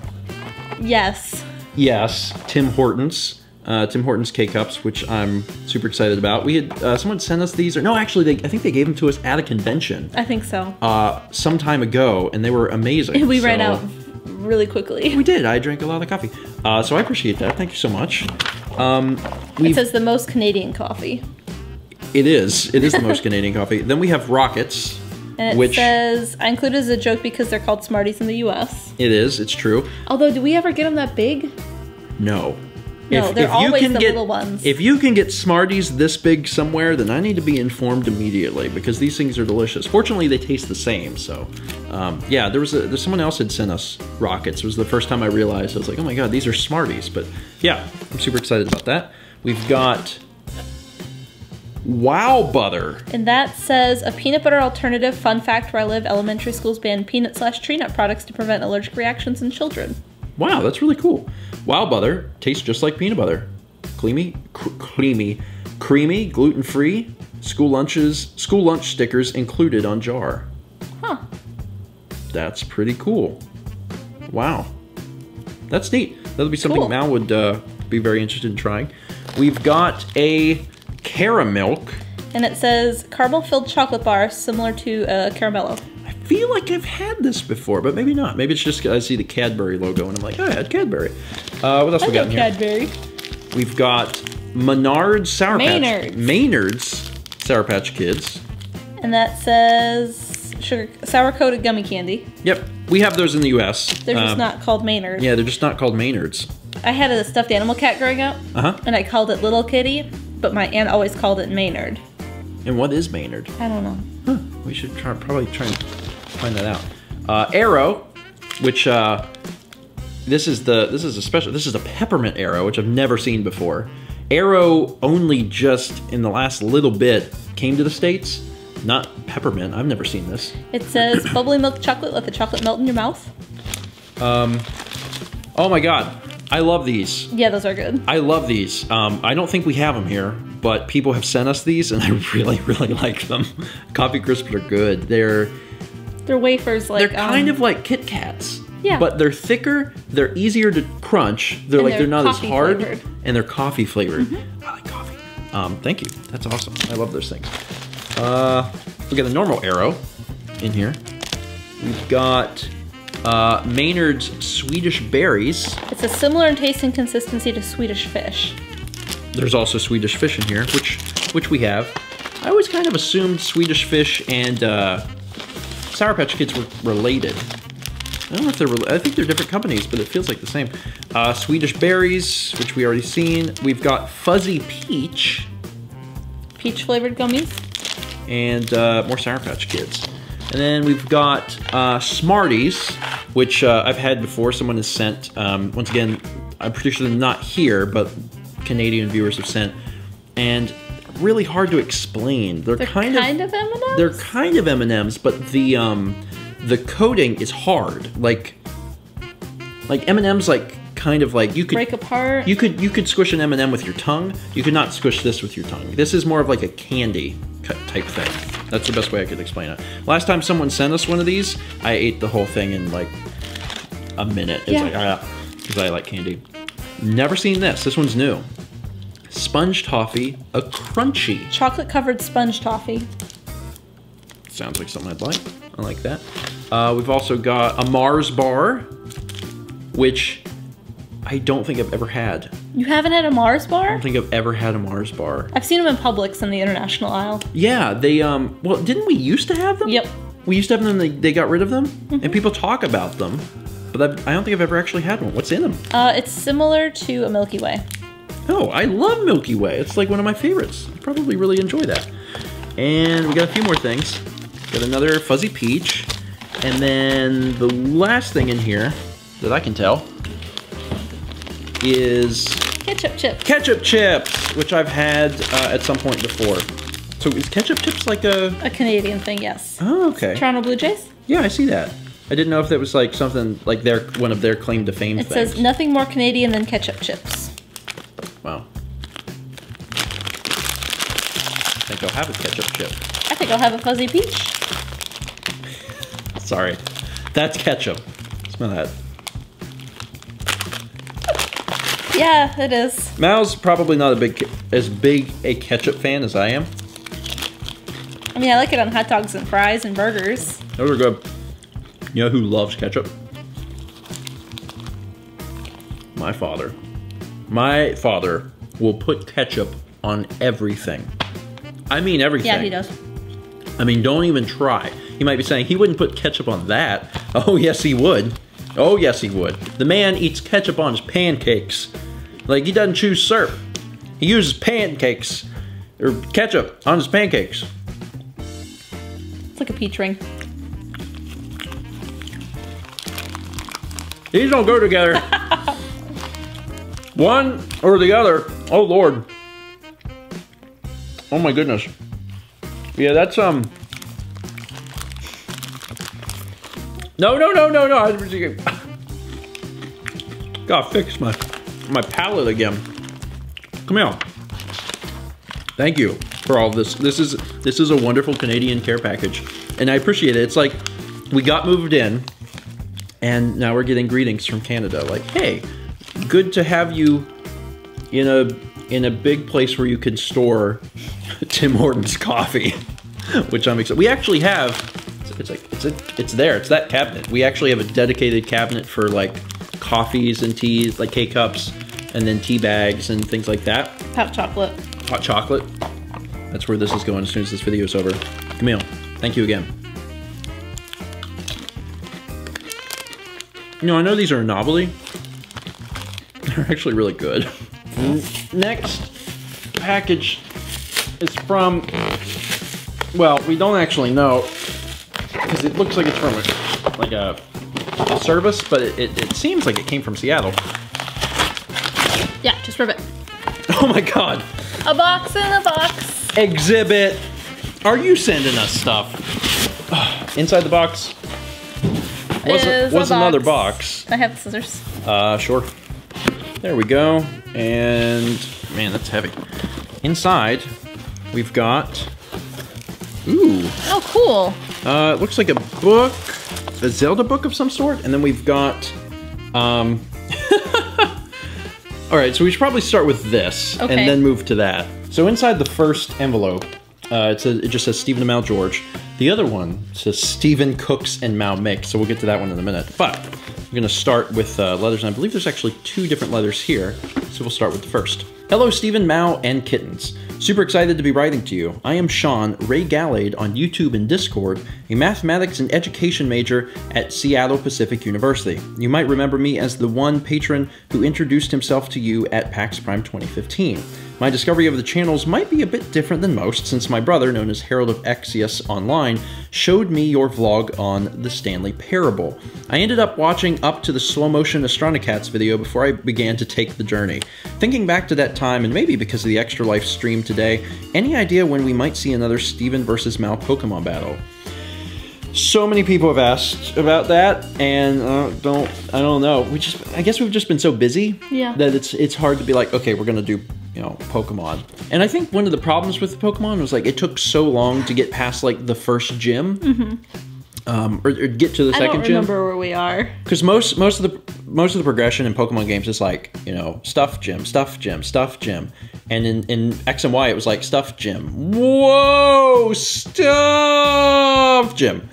Yes, Tim Hortons. Tim Hortons K-Cups, which I'm super excited about. We had someone sent us these, or no, actually, I think they gave them to us at a convention. I think so. Some time ago, and they were amazing. We ran out really quickly. We did. I drank a lot of coffee, so I appreciate that. Thank you so much. It says the most Canadian coffee. It is. It is the most Canadian coffee. Then we have Rockets. And it says, I included as a joke because they're called Smarties in the U.S. It is. It's true. Although, do we ever get them that big? No. No, they're always the little ones. If you can get Smarties this big somewhere, then I need to be informed immediately because these things are delicious. Fortunately, they taste the same. So, yeah, there's someone else had sent us Rockets. It was the first time I realized. I was like, oh my god, these are Smarties. But yeah, I'm super excited about that. We've got Wow Butter. And that says, a peanut butter alternative. Fun fact, where I live, elementary schools ban peanut/tree nut products to prevent allergic reactions in children. Wow, that's really cool. Wild butter tastes just like peanut butter. Creamy, gluten-free. School lunch stickers included on jar. Huh. That's pretty cool. Wow. That's neat. That'll be something Cool. Mal would be very interested in trying. We've got a Caramilk. And it says caramel-filled chocolate bar similar to Caramello. I feel like I've had this before, but maybe not. Maybe it's just I see the Cadbury logo and I'm like, oh, I had Cadbury. What else we got in here? Cadbury. We've got Menard's Sour Patch. Maynard's Sour Patch Kids. And that says sour-coated gummy candy. Yep, we have those in the U.S. They're just not called Maynard. Yeah, they're just not called Maynard's. I had a stuffed animal cat growing up, Uh-huh. and I called it Little Kitty, but my aunt always called it Maynard. And what is Maynard? I don't know. Huh, we should probably try and find that out. Arrow, which this is a peppermint Arrow, which I've never seen before. Arrow only just in the last little bit came to the States. Not peppermint. I've never seen this. It says bubbly milk chocolate, let the chocolate melt in your mouth. Oh my god. I love these. Yeah, those are good. I love these. I don't think we have them here, but people have sent us these and I really, really like them. Coffee Crisps are good. They're wafers like kind of like Kit Kats. Yeah. But they're thicker, they're easier to crunch, they're not as hard, flavored. and they're coffee flavored. I like coffee. Thank you. That's awesome. I love those things. We got a normal Arrow in here. We've got Maynard's Swedish Berries. It's a similar in taste and consistency to Swedish Fish. There's also Swedish Fish in here, which we have. I always kind of assumed Swedish Fish and Sour Patch Kids were related. I don't know if they're I think they're different companies, but it feels like the same. Swedish Berries, which we already seen. We've got Fuzzy Peach. Peach flavored gummies. And more Sour Patch Kids. And then we've got Smarties, which I've had before. Someone has sent. Once again, I'm pretty sure they're not here, but Canadian viewers have sent. And really hard to explain. They're kind of M&Ms? They're kind of M&Ms, but the coating is hard. Like M&M's kind of like you could break apart. You could squish an M&M with your tongue. You could not squish this with your tongue. This is more of like a candy type thing. That's the best way I could explain it. Last time someone sent us one of these, I ate the whole thing in like a minute. It's because I like candy. Never seen this. This one's new. Sponge toffee, a crunchy. Chocolate covered sponge toffee. Sounds like something I'd like. I like that. We've also got a Mars bar, which I don't think I've ever had. You haven't had a Mars bar? I don't think I've ever had a Mars bar. I've seen them in Publix in the international aisle. Yeah, they, well, didn't we used to have them? Yep. We used to have them and they got rid of them? And people talk about them, but I don't think I've ever actually had one. What's in them? It's similar to a Milky Way. Oh, I love Milky Way. It's like one of my favorites. I probably really enjoy that. And we got a few more things. Got another Fuzzy Peach. And then the last thing in here that I can tell is Ketchup chips. Ketchup chips, which I've had at some point before. So is ketchup chips like a Canadian thing, yes. Oh, okay. Toronto Blue Jays? Yeah, I see that. I didn't know if that was like something like one of their claim to fame It things. says nothing more Canadian than ketchup chips. Wow. I think I'll have a ketchup chip. I think I'll have a Fuzzy Peach. Sorry. That's ketchup. Smell that. Yeah, it is. Mal's probably not as big a ketchup fan as I am. I mean, I like it on hot dogs and fries and burgers. Those are good. You know who loves ketchup? My father. My father will put ketchup on everything. I mean everything. Yeah, he does. I mean, don't even try. He might be saying he wouldn't put ketchup on that. Oh, yes, he would. Oh, yes, he would. The man eats ketchup on his pancakes. Like, he doesn't choose syrup. He uses pancakes, or ketchup on his pancakes. It's like a peach ring. These don't go together. One or the other. Oh, Lord. Oh, my goodness. Yeah, that's, No. Gotta fix my palate again. Come here. Thank you for all this. This is a wonderful Canadian care package, and I appreciate it. It's like we got moved in, and now we're getting greetings from Canada. Like, hey, good to have you in a big place where you can store Tim Hortons coffee, which I'm excited. We actually have. It's there. It's that cabinet. We actually have a dedicated cabinet for like coffees and teas, like K-cups, and then tea bags and things like that. Hot chocolate. Hot chocolate. That's where this is going as soon as this video is over. Camille, thank you again. You know, I know these are a novelty. They're actually really good. Next package is from, well, we don't actually know, because it looks like it's from a service, but it seems like it came from Seattle. Yeah, just rip it. Oh my god. A box in a box. Exhibit. Are you sending us stuff? Inside the box was another box. I have the scissors. Sure. There we go. And man, that's heavy. Inside, we've got. Ooh. Oh, cool. It looks like a book, a Zelda book of some sort, and then we've got. All right, so we should probably start with this and then move to that. So inside the first envelope, it just says Stephen and Mal George. The other one says Stephen Cooks and Mal Makes. So we'll get to that one in a minute. But we're gonna start with letters, and I believe there's actually 2 different letters here. So we'll start with the first. Hello, Stephen, Mal, and kittens. Super excited to be writing to you. I am Sean Ray Gallade on YouTube and Discord, a mathematics and education major at Seattle Pacific University. You might remember me as the one patron who introduced himself to you at PAX Prime 2015. My discovery of the channels might be a bit different than most, since my brother, known as Herald of Exius Online, showed me your vlog on the Stanley Parable. I ended up watching up to the slow-motion Astronocats video before I began to take the journey. Thinking back to that time, and maybe because of the Extra Life stream today, any idea when we might see another Stephen versus Mal Pokemon battle? So many people have asked about that, and I don't know. I guess we've just been so busy that it's hard to be like, okay, we're gonna do, you know, Pokemon. And I think one of the problems with Pokemon was like it took so long to get past like the first gym, or get to the second gym. I don't remember where we are. Because most of the progression in Pokemon games is like, you know, stuff gym, stuff gym, stuff gym, and in X and Y it was like stuff gym. Whoa, stuff gym.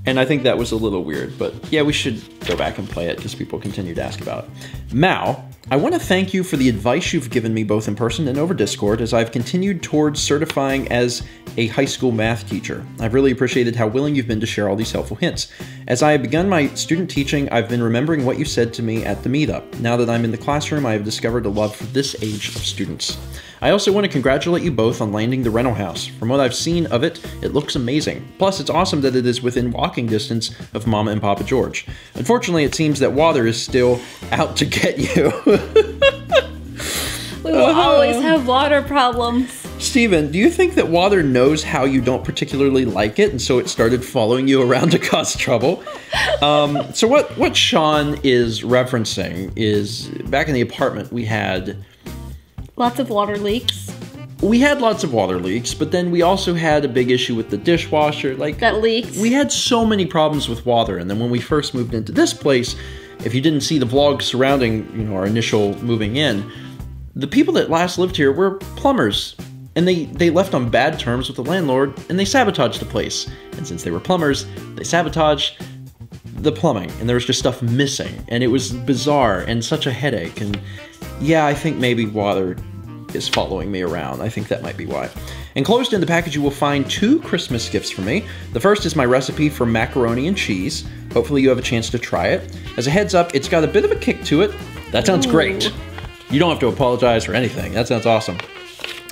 And I think that was a little weird, but yeah, we should go back and play it because people continue to ask about it. Mal, I want to thank you for the advice you've given me both in person and over Discord as I've continued towards certifying as a high school math teacher. I've really appreciated how willing you've been to share all these helpful hints. As I have begun my student teaching, I've been remembering what you said to me at the meetup. Now that I'm in the classroom, I have discovered a love for this age of students. I also want to congratulate you both on landing the rental house. From what I've seen of it, it looks amazing. Plus, it's awesome that it is within walking distance of Mama and Papa George. Unfortunately, it seems that Water is still out to get you. We will always have water problems. Steven, do you think that Water knows how you don't particularly like it, and so it started following you around to cause trouble? So what Sean is referencing is, back in the apartment, we had... Lots of water leaks. We had lots of water leaks, but then we also had a big issue with the dishwasher. Like, that leaked. We had so many problems with water, and then when we first moved into this place, if you didn't see the vlog surrounding, you know, our initial moving in, the people that last lived here were plumbers, and they left on bad terms with the landlord, and they sabotaged the place. And since they were plumbers, they sabotaged the plumbing, and there was just stuff missing, and it was bizarre and such a headache. And yeah, I think maybe Water is following me around. I think that might be why. Enclosed in the package, you will find 2 Christmas gifts for me. The first is my recipe for macaroni and cheese. Hopefully you have a chance to try it. As a heads up, it's got a bit of a kick to it. That sounds great. You don't have to apologize for anything. That sounds awesome.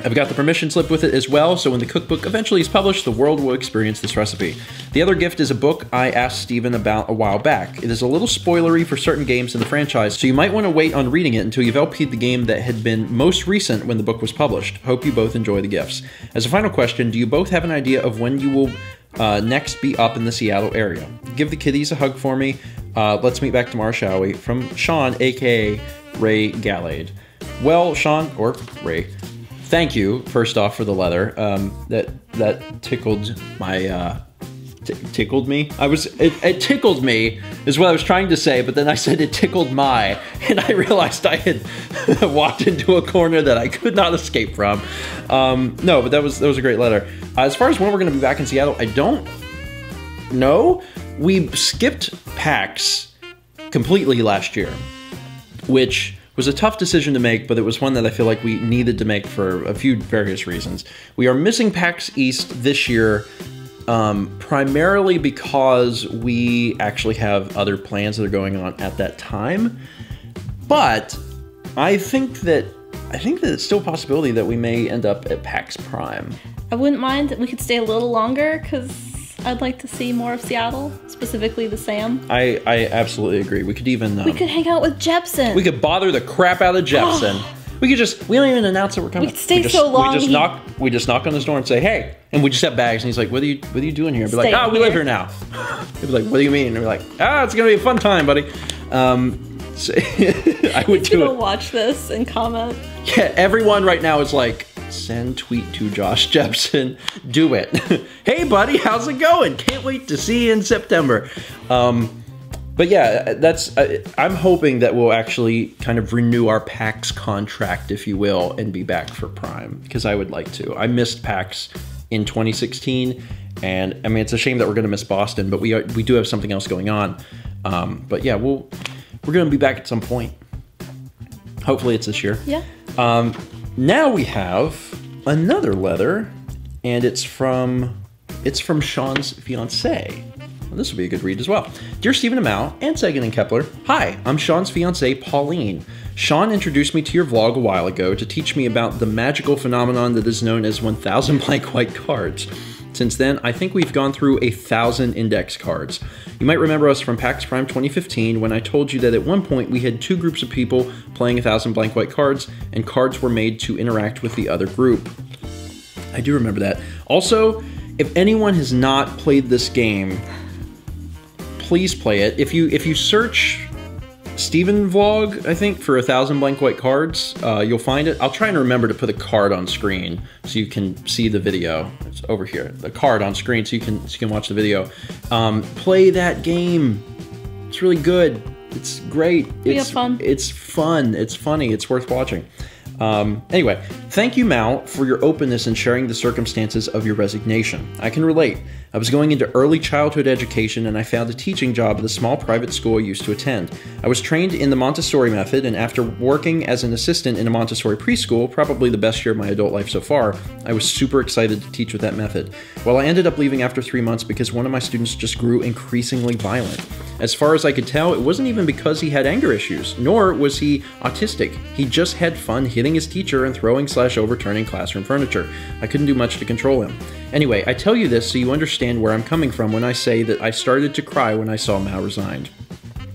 I've got the permission slip with it as well, so when the cookbook eventually is published, the world will experience this recipe. The other gift is a book I asked Steven about a while back. It is a little spoilery for certain games in the franchise, so you might want to wait on reading it until you've LP'd the game that had been most recent when the book was published. Hope you both enjoy the gifts. As a final question, do you both have an idea of when you will next be up in the Seattle area? Give the kiddies a hug for me. Let's meet back tomorrow, shall we? From Sean, aka Ray Gallade. Well, Sean, or Ray, thank you, first off, for the letter. That tickled my... tickled me? It tickled me, is what I was trying to say, but then I said it tickled my, and I realized I had walked into a corner that I could not escape from. No, but that was a great letter. As far as when we're going to be back in Seattle, I don't know. We skipped PAX completely last year, which was a tough decision to make, but it was one that I feel like we needed to make for a few various reasons. We are missing PAX East this year, primarily because we actually have other plans that are going on at that time. But I think that it's still a possibility that we may end up at PAX Prime. I wouldn't mind. We could stay a little longer because I'd like to see more of Seattle, specifically the Sam. I absolutely agree. We could even... we could hang out with Jepsen. We could bother the crap out of Jepsen. We don't even announce that we're coming. We could stay so long. We just knock on his door and say, hey, and we just have bags, and he's like, what are you doing here? I'd be like, we live here now. He'd be like, what do you mean? And we're like, it's gonna be a fun time, buddy. So I would do it. Watch this and comment. Yeah, everyone right now is like, send tweet to Josh Jepsen. Do it. Hey, buddy, how's it going? Can't wait to see you in September. But yeah, I'm hoping that we'll actually kind of renew our PAX contract, if you will, and be back for Prime, because I would like to. I missed PAX in 2016, and I mean, it's a shame that we're going to miss Boston, but we do have something else going on. But yeah, we're going to be back at some point. Hopefully it's this year. Yeah. Now we have another letter, and it's from Sean's fiancée. Well, this will be a good read as well. Dear Stephen Amau and Sagan and Kepler, hi, I'm Sean's fiancée, Pauline. Sean introduced me to your vlog a while ago to teach me about the magical phenomenon that is known as 1,000 blank white cards. Since then, I think we've gone through 1,000 index cards. You might remember us from PAX Prime 2015 when I told you that at one point we had two groups of people playing 1,000 blank white cards, and cards were made to interact with the other group. I do remember that. Also, if anyone has not played this game, please play it. If you search Steven Vlog, I think, for 1,000 blank white cards, you'll find it. I'll try and remember to put a card on screen so you can see the video. It's over here. The card on screen so you can watch the video. Play that game. It's really good. It's great. It's fun. It's fun. It's funny. It's worth watching. Anyway, thank you, Mal, for your openness in sharing the circumstances of your resignation. I can relate. I was going into early childhood education and I found a teaching job at a small private school I used to attend. I was trained in the Montessori method, and after working as an assistant in a Montessori preschool, probably the best year of my adult life so far, I was super excited to teach with that method. Well, I ended up leaving after 3 months because one of my students just grew increasingly violent. As far as I could tell, it wasn't even because he had anger issues, nor was he autistic. He just had fun hitting his teacher and throwing/overturning classroom furniture. I couldn't do much to control him. Anyway, I tell you this so you understand where I'm coming from when I say that I started to cry when I saw Mal resigned.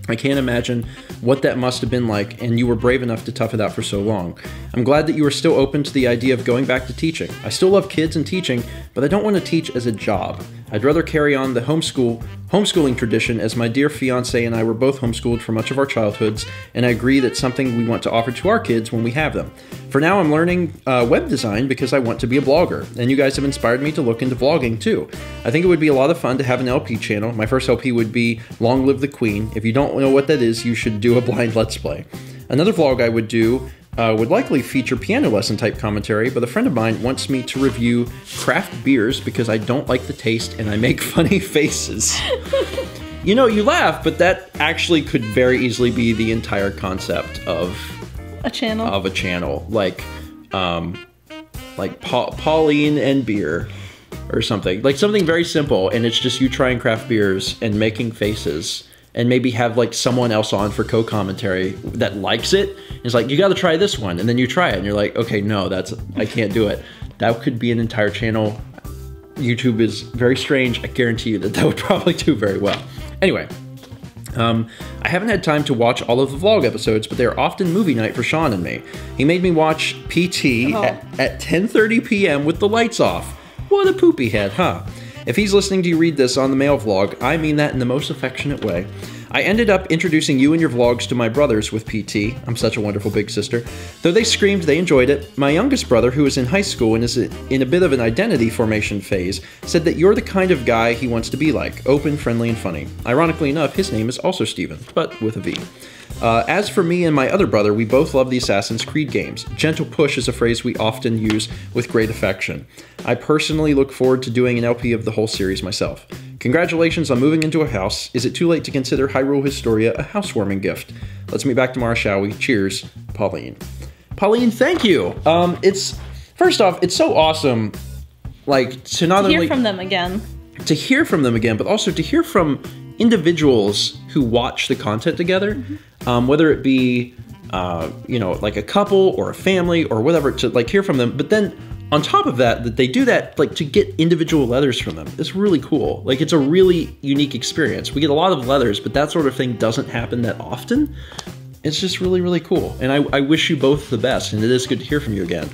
I can't imagine what that must have been like, and you were brave enough to tough it out for so long. I'm glad that you are still open to the idea of going back to teaching. I still love kids and teaching, but I don't want to teach as a job. I'd rather carry on the homeschooling tradition, as my dear fiancé and I were both homeschooled for much of our childhoods, and I agree that's something we want to offer to our kids when we have them. For now, I'm learning web design because I want to be a blogger, and you guys have inspired me to look into vlogging too. I think it would be a lot of fun to have an LP channel. My first LP would be Long Live the Queen. If you don't know what that is, you should do a blind Let's Play. Another vlog I would do would likely feature piano lesson type commentary, but a friend of mine wants me to review craft beers because I don't like the taste and I make funny faces. You know, you laugh, but that actually could very easily be the entire concept of a channel. Like Pauline and beer or something. Like something very simple, and it's just you trying craft beers and making faces. And maybe have like someone else on for co-commentary that likes it. It's like, you got to try this one, and then you try it, and you're like, okay, no, I can't do it. That could be an entire channel. YouTube is very strange. I guarantee you that would probably do very well. Anyway, I haven't had time to watch all of the vlog episodes, but they're often movie night for Sean and me. He made me watch PT at 10:30 p.m. with the lights off. What a poopy head, huh? If he's listening to you read this on the mail vlog, I mean that in the most affectionate way. I ended up introducing you and your vlogs to my brothers with PT. I'm such a wonderful big sister. Though they screamed they enjoyed it, my youngest brother, who is in high school and is in a bit of an identity formation phase, said that you're the kind of guy he wants to be like, open, friendly, and funny. Ironically enough, his name is also Steven, but with a V. As for me and my other brother, we both love the Assassin's Creed games. Gentle push is a phrase we often use with great affection. I personally look forward to doing an LP of the whole series myself. Congratulations on moving into a house. Is it too late to consider Hyrule Historia a housewarming gift? Let's meet back tomorrow, shall we? Cheers, Pauline. Pauline, thank you. First off, it's so awesome, like, to not only hear from them again. To hear from them again, but also to hear from individuals who watch the content together, whether it be, you know, like a couple or a family or whatever, to like hear from them. But then on top of that, that they do that, like, to get individual letters from them. It's really cool. Like, it's a really unique experience. We get a lot of letters, but that sort of thing doesn't happen that often. It's just really, really cool. And I wish you both the best, and it is good to hear from you again.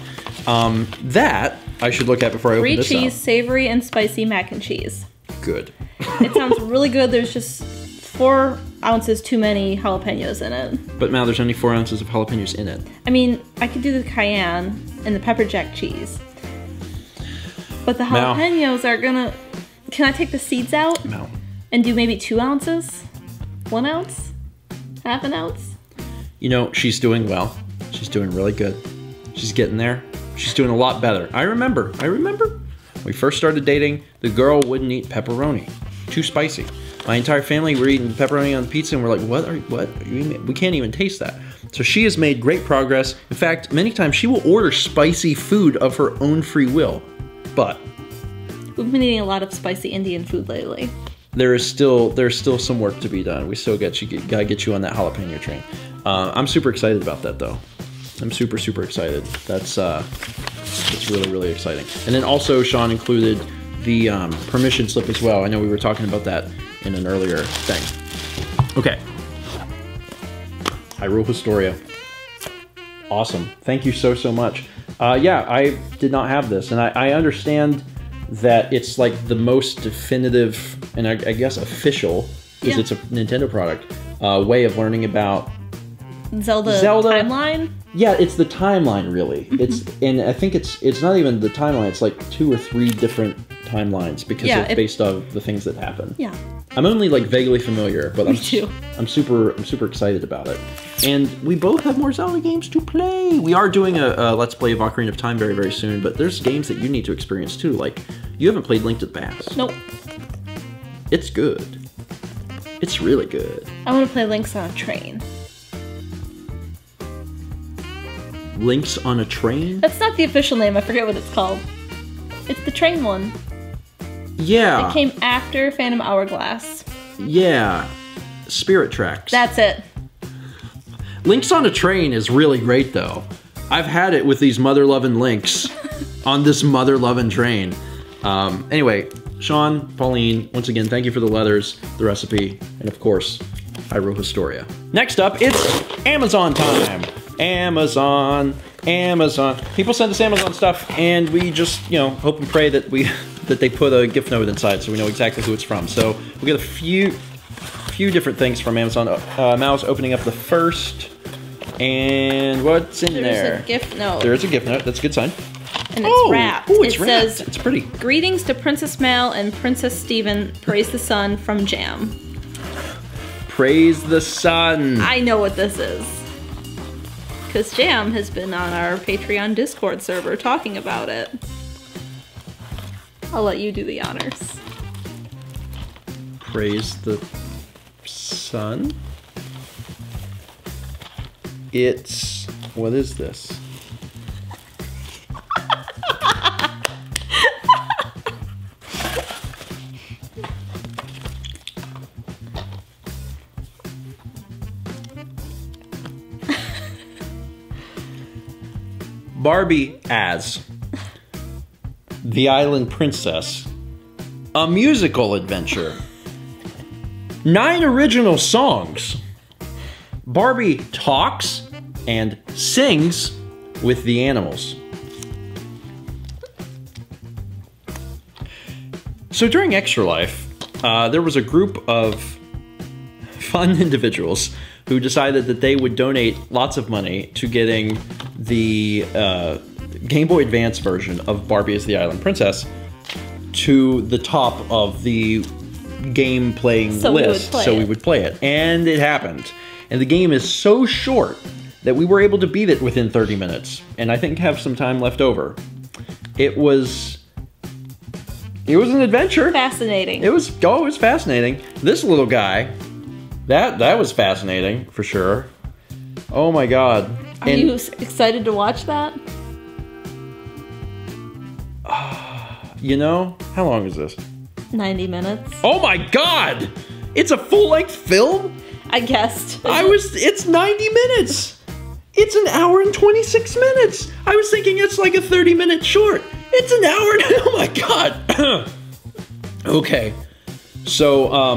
That I should look at before I open this up. 3 cheese, savory, and spicy mac and cheese. Good. It sounds really good. There's just 4 ounces too many jalapenos in it. But now there's only 4 ounces of jalapenos in it. I mean, I could do the cayenne and the pepper jack cheese. But the jalapenos are gonna... Can I take the seeds out? No. And do maybe 2 ounces? 1 ounce? Half an ounce? You know, she's doing well. She's doing really good. She's getting there. She's doing a lot better. I remember. When we first started dating, the girl wouldn't eat pepperoni. Too spicy. My entire family were eating pepperoni on the pizza, and we're like, what are you eating? We can't even taste that. So she has made great progress. In fact, many times she will order spicy food of her own free will. But we've been eating a lot of spicy Indian food lately. there's still some work to be done. We still gotta get you on that jalapeno train. I'm super excited about that, though. I'm super excited. That's really, really exciting. And then also Sean included the permission slip as well. I know we were talking about that in an earlier thing. Okay. Hyrule Historia. Awesome. Thank you so much. Yeah, I did not have this, and I understand that it's like the most definitive and I guess official, because it's a Nintendo product, way of learning about Zelda timeline? Yeah, it's the timeline, really. And I think it's not even the timeline, it's like 2 or 3 different timelines because it's based on the things that happen. Yeah. I'm only like vaguely familiar, but Me too. I'm super excited about it. And we both have more Zelda games to play. We are doing a Let's Play of Ocarina of Time very soon, but there's games that you need to experience too. Like, you haven't played Link to the Past. Nope. It's good. It's really good. I want to play Links on a Train. Links on a Train? That's not the official name. I forget what it's called. It's the train one. Yeah. It came after Phantom Hourglass. Yeah. Spirit Tracks. That's it. Links on a Train is really great, though. I've had it with these mother-loving links on this mother-loving train. Anyway, Sean, Pauline, once again, thank you for the letters, the recipe, and of course, Hyrule Historia. Next up, it's Amazon time. Amazon. People send us Amazon stuff, and we just, hope and pray that they put a gift note inside so we know exactly who it's from. So we get a few different things from Amazon. Mal's opening up the first, and what's in there? There's a gift note. There's a gift note. That's a good sign. And it's wrapped. Oh, it's wrapped. Says, it's pretty. Greetings to Princess Mal and Princess Steven. Praise the sun from Jam. Praise the sun. I know what this is. Because Jam has been on our Patreon Discord server talking about it. I'll let you do the honors. Praise the sun? It's... what is this? Barbie as the Island Princess, a musical adventure, 9 original songs. Barbie talks and sings with the animals. So during Extra Life, there was a group of fun individuals who decided that they would donate lots of money to getting the Game Boy Advance version of Barbie as the Island Princess to the top of the game playing list, so we would play it. And it happened. And the game is so short that we were able to beat it within 30 minutes, and I think have some time left over. It was an adventure. Fascinating. It was fascinating. This little guy, that was fascinating for sure. Oh my god. Are you excited to watch that? You know, how long is this? 90 minutes. Oh my god! It's a full-length film? I guessed. It's 90 minutes! It's an hour and 26 minutes! I was thinking it's like a 30-minute short. It's an hour and... Oh my god! Okay. So,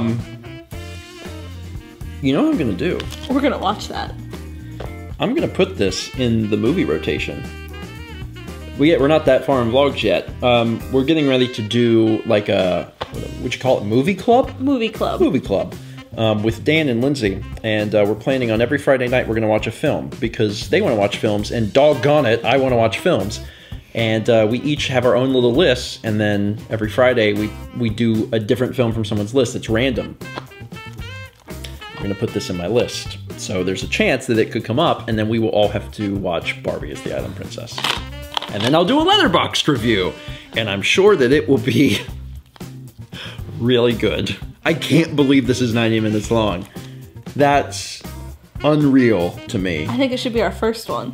you know what I'm gonna do? We're gonna watch that. I'm gonna put this in the movie rotation. We're not that far in vlogs yet. We're getting ready to do like a, what you call it, movie club? Movie club. Movie club. With Dan and Lindsay. And we're planning on every Friday night we're going to watch a film. Because they want to watch films, and doggone it, I want to watch films. And we each have our own little lists, and then every Friday we do a different film from someone's list that's random. I'm going to put this in my list. So there's a chance that it could come up, and then we will all have to watch Barbie as the Island Princess. And then I'll do a Letterboxd review, and I'm sure that it will be really good. I can't believe this is 90 minutes long. That's unreal to me. I think it should be our first one.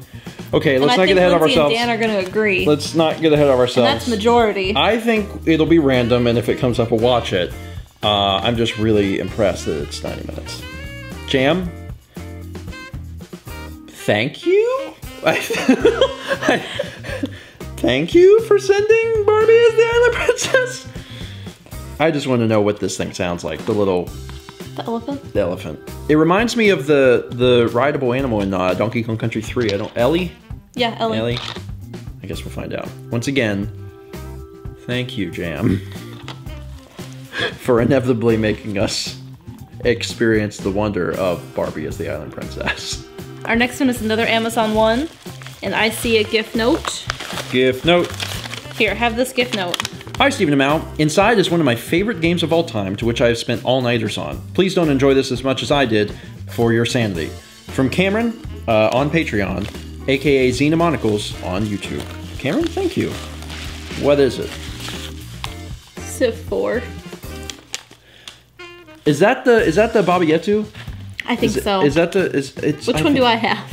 Okay, let's not get ahead of ourselves. And Dan are going to agree. Let's not get ahead of ourselves. And that's majority. I think it'll be random, and if it comes up, we'll watch it. I'm just really impressed that it's 90 minutes. Jam, thank you? Thank you for sending Barbie as the Island Princess. I just want to know what this thing sounds like. The elephant? The elephant. It reminds me of the rideable animal in Donkey Kong Country 3. Ellie? Yeah, Ellie. Ellie? I guess we'll find out. Once again, thank you, Jam, for inevitably making us experience the wonder of Barbie as the Island Princess. Our next one is another Amazon one, and I see a gift note. Gift note. Here, have this gift note. Hi, Stephen Amell. Inside is one of my favorite games of all time, to which I have spent all-nighters on. Please don't enjoy this as much as I did for your sanity. From Cameron on Patreon, aka Xenomonicals on YouTube. Cameron, thank you. What is it? Civ 4. Is that the Baba Yetu? I think so. Is that the Which one do I have?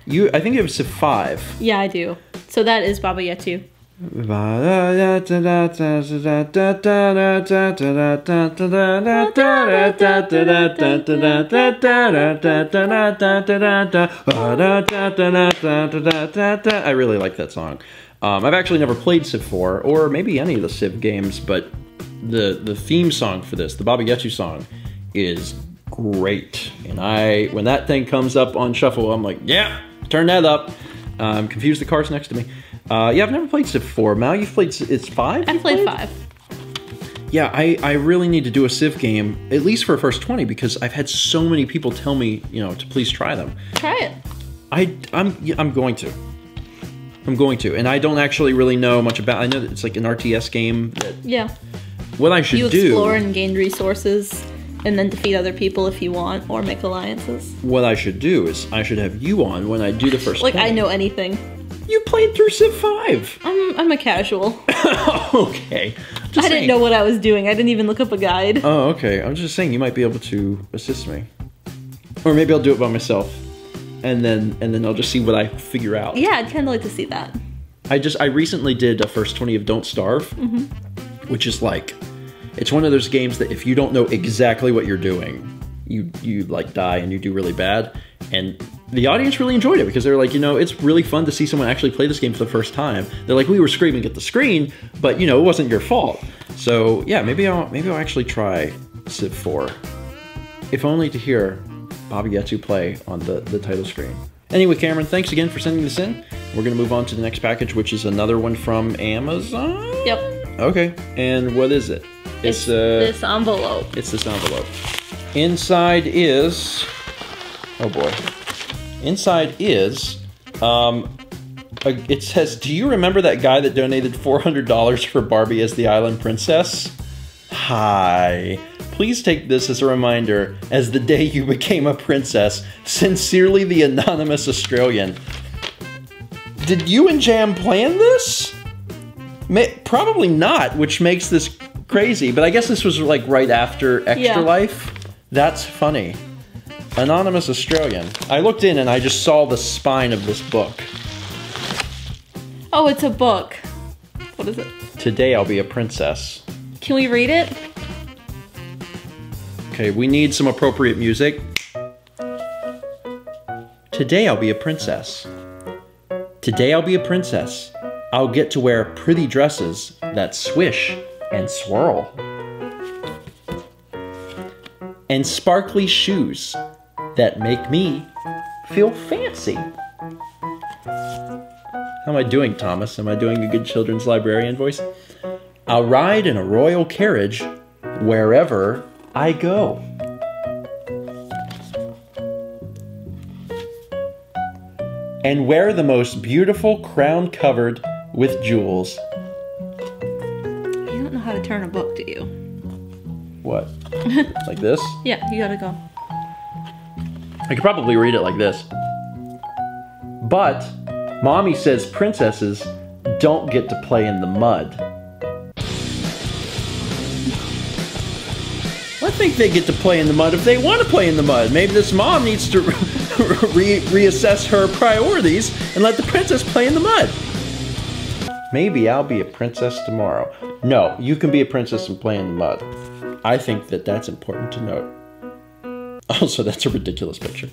I think it was Civ 5. Yeah, I do. So that is Baba Yetu. I really like that song. I've actually never played Civ 4, or maybe any of the Civ games, but the theme song for this, the Baba Yetu song, is great. And when that thing comes up on shuffle, I'm like, yeah, turn that up. Confuse the cars next to me. Yeah, I've never played Civ 4. Mal, you've played... It's 5? I've played 5. Yeah, I really need to do a Civ game, at least for a first 20, because I've had so many people tell me, to please try them. Try it. I'm going to. I'm going to. And I don't actually really know much about... I know that it's like an RTS game. Yeah. What I should do... You explore and gain resources, and then defeat other people if you want, or make alliances. What I should do is I should have you on when I do the first 20. I know anything. You played through Civ 5. I'm a casual. Okay. I didn't know what I was doing. I didn't even look up a guide. Oh, okay. I'm just saying you might be able to assist me. Or maybe I'll do it by myself. And then I'll just see what I figure out. Yeah, I'd kind of like to see that. I recently did a first 20 of Don't Starve, which is like, it's one of those games that if you don't know exactly what you're doing, you like die and you do really bad. And the audience really enjoyed it because they were like, it's really fun to see someone actually play this game for the first time. They're like, we were screaming at the screen, but it wasn't your fault. So yeah, maybe I'll actually try Civ 4, if only to hear Baba Yetu play on the title screen. Anyway, Cameron, thanks again for sending this in. We're gonna move on to the next package, which is another one from Amazon. Yep. Okay, and what is it? It's this envelope. It's this envelope. Inside is... Oh boy. Inside is... it says, do you remember that guy that donated $400 for Barbie as the Island Princess? Hi. Please take this as a reminder as the day you became a princess. Sincerely, the anonymous Australian. Did you and Jam plan this? Probably not, which makes this crazy. But I guess this was like right after Extra Life. That's funny. Anonymous Australian. I looked in and I just saw the spine of this book. Oh, it's a book. What is it? Today I'll be a princess. Can we read it? Okay, we need some appropriate music. Today I'll be a princess. Today I'll be a princess. I'll get to wear pretty dresses that swish and swirl. And sparkly shoes that make me feel fancy. How am I doing, Thomas? Am I doing a good children's librarian voice? I'll ride in a royal carriage wherever I go. And wear the most beautiful crown covered with jewels. You don't know how to turn a book, do you? What? Like this? Yeah, you gotta go. I could probably read it like this. But Mommy says princesses don't get to play in the mud. I think they get to play in the mud if they want to play in the mud. Maybe this mom needs to reassess her priorities and let the princess play in the mud. Maybe I'll be a princess tomorrow. No, you can be a princess and play in the mud. I think that that's important to note. Also, that's a ridiculous picture.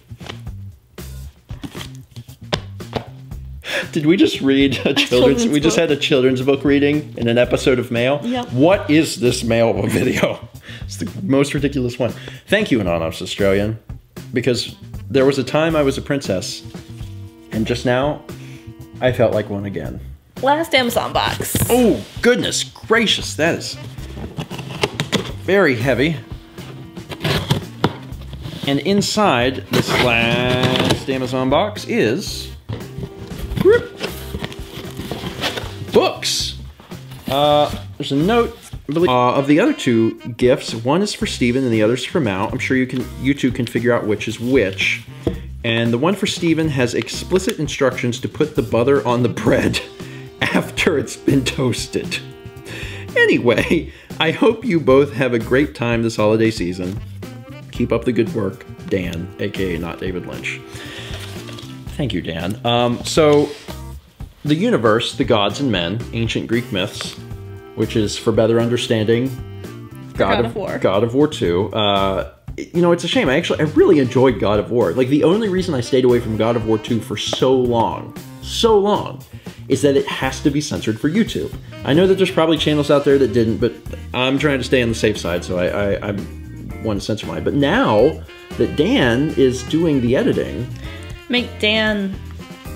Did we just read a children's book? We just had a children's book reading in an episode of Mail? Yep. What is this Mail video? It's the most ridiculous one. Thank you, Anonymous Australian. Because there was a time I was a princess, and just now, I felt like one again. Last Amazon box. Oh, goodness gracious, that is very heavy. And inside this last Amazon box is... books. There's a note of the other two gifts. One is for Steven and the other's for Mal. I'm sure you two can figure out which is which. And the one for Steven has explicit instructions to put the butter on the bread after it's been toasted. Anyway, I hope you both have a great time this holiday season. Keep up the good work, Dan, aka not David Lynch. Thank you, Dan. So, the universe, the gods and men, ancient Greek myths, which is for better understanding, God of War. God of War 2. You know, it's a shame. I really enjoyed God of War. Like, the only reason I stayed away from God of War 2 for so long, is that it has to be censored for YouTube. I know that there's probably channels out there that didn't, but I'm trying to stay on the safe side, so I want to censor mine. But now that Dan is doing the editing... Make Dan...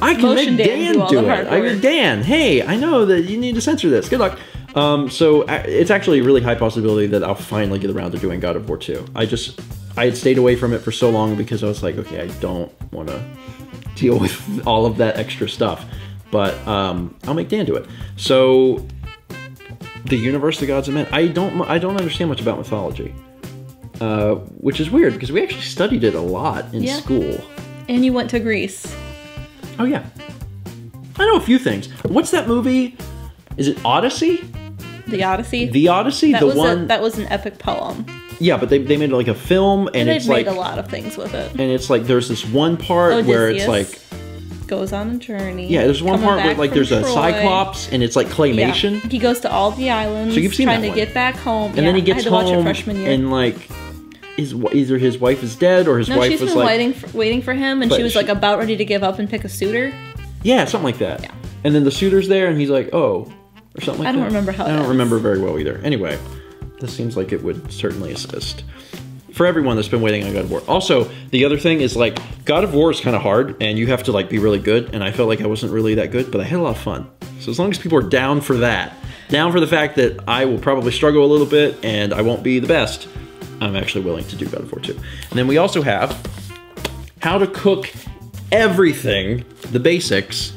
I can make Dan do it. I go, Dan, hey, I know that you need to censor this. Good luck. So it's actually a really high possibility that I'll finally get around to doing God of War 2. I had stayed away from it for so long because I was like, okay, I don't want to deal with all of that extra stuff. But I'll make Dan do it. So the universe, the gods and men. I don't understand much about mythology, which is weird because we actually studied it a lot in school. And you went to Greece. Oh, yeah. I know a few things. What's that movie? Is it Odyssey? The Odyssey? The Odyssey? That was an epic poem. Yeah, but they made it like a film, and it's like... they made a lot of things with it. And it's like, there's this one part where it's like... goes on a journey. Yeah, there's one part where like there's a Cyclops, and it's like claymation. Yeah. He goes to all the islands, so you've seen trying to get back home. And then he gets home, and like... either his wife is dead or his wife was like... No, she's been waiting for him, and she was like about ready to give up and pick a suitor. Yeah, something like that. Yeah. And then the suitor's there, and he's like, oh, or something like that. I don't remember how I don't remember very well either. Anyway, this seems like it would certainly assist. For everyone that's been waiting on God of War. Also, the other thing is like, God of War is kind of hard, and you have to like be really good, and I felt like I wasn't really that good, but I had a lot of fun. So as long as people are down for that, down for the fact that I will probably struggle a little bit, and I won't be the best, I'm actually willing to do God of War 2. And then we also have how to cook everything, the basics,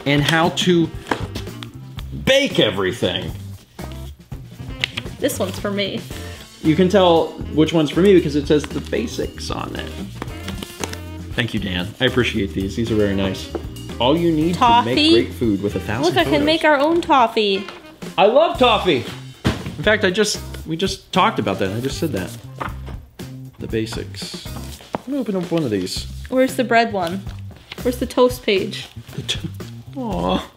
and how to bake everything. This one's for me. You can tell which one's for me because it says the basics on it. Thank you, Dan. I appreciate these. These are very nice. All you need Toffee? to make great food with 1,000 Look, I can make our own toffee. I love toffee. In fact, we just talked about that. I just said that. The basics. I'm gonna open up one of these. Where's the bread one? Where's the toast page? Aw,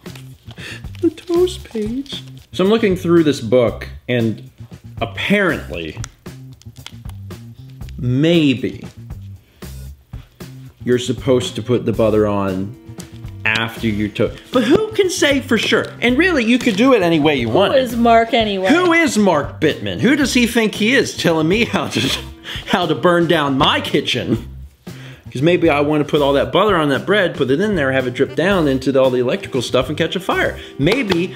the toast page. So I'm looking through this book, and apparently, maybe, you're supposed to put the butter on after you took. But who can say for sure? And really, you could do it any way you want. Who is Mark anyway? Who is Mark Bittman? Who does he think he is telling me how to burn down my kitchen? Because maybe I want to put all that butter on that bread, put it in there, have it drip down into all the electrical stuff and catch a fire. Maybe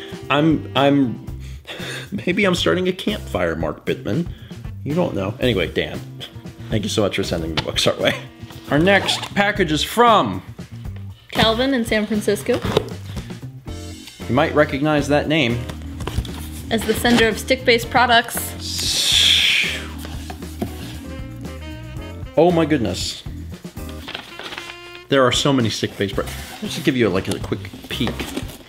maybe I'm starting a campfire, Mark Bittman. You don't know. Anyway, Dan, thank you so much for sending the books our way. Our next package is from Calvin in San Francisco. You might recognize that name. As the sender of stick-based products. Oh my goodness. There are so many stick-based products. Let's just give you a quick peek.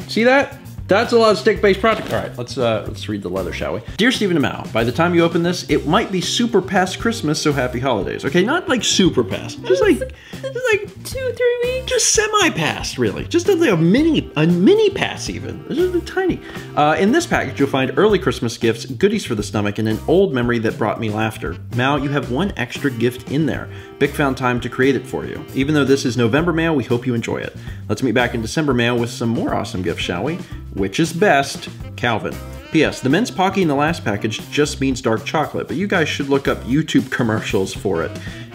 See that? That's a lot of stick-based product. All right, let's read the letter, shall we? Dear Stephen and Mal, by the time you open this, it might be super past Christmas, so happy holidays. Okay, not like super past, just like 2-3 weeks. Just semi-past, really. Just a mini pass even. It's just tiny. In this package, you'll find early Christmas gifts, goodies for the stomach, and an old memory that brought me laughter. Mal, you have one extra gift in there. Bic found time to create it for you. Even though this is November mail, we hope you enjoy it. Let's meet back in December mail with some more awesome gifts, shall we? Which is best? Calvin. P.S. The Men's Pocky in the last package just means dark chocolate, but you guys should look up YouTube commercials for it.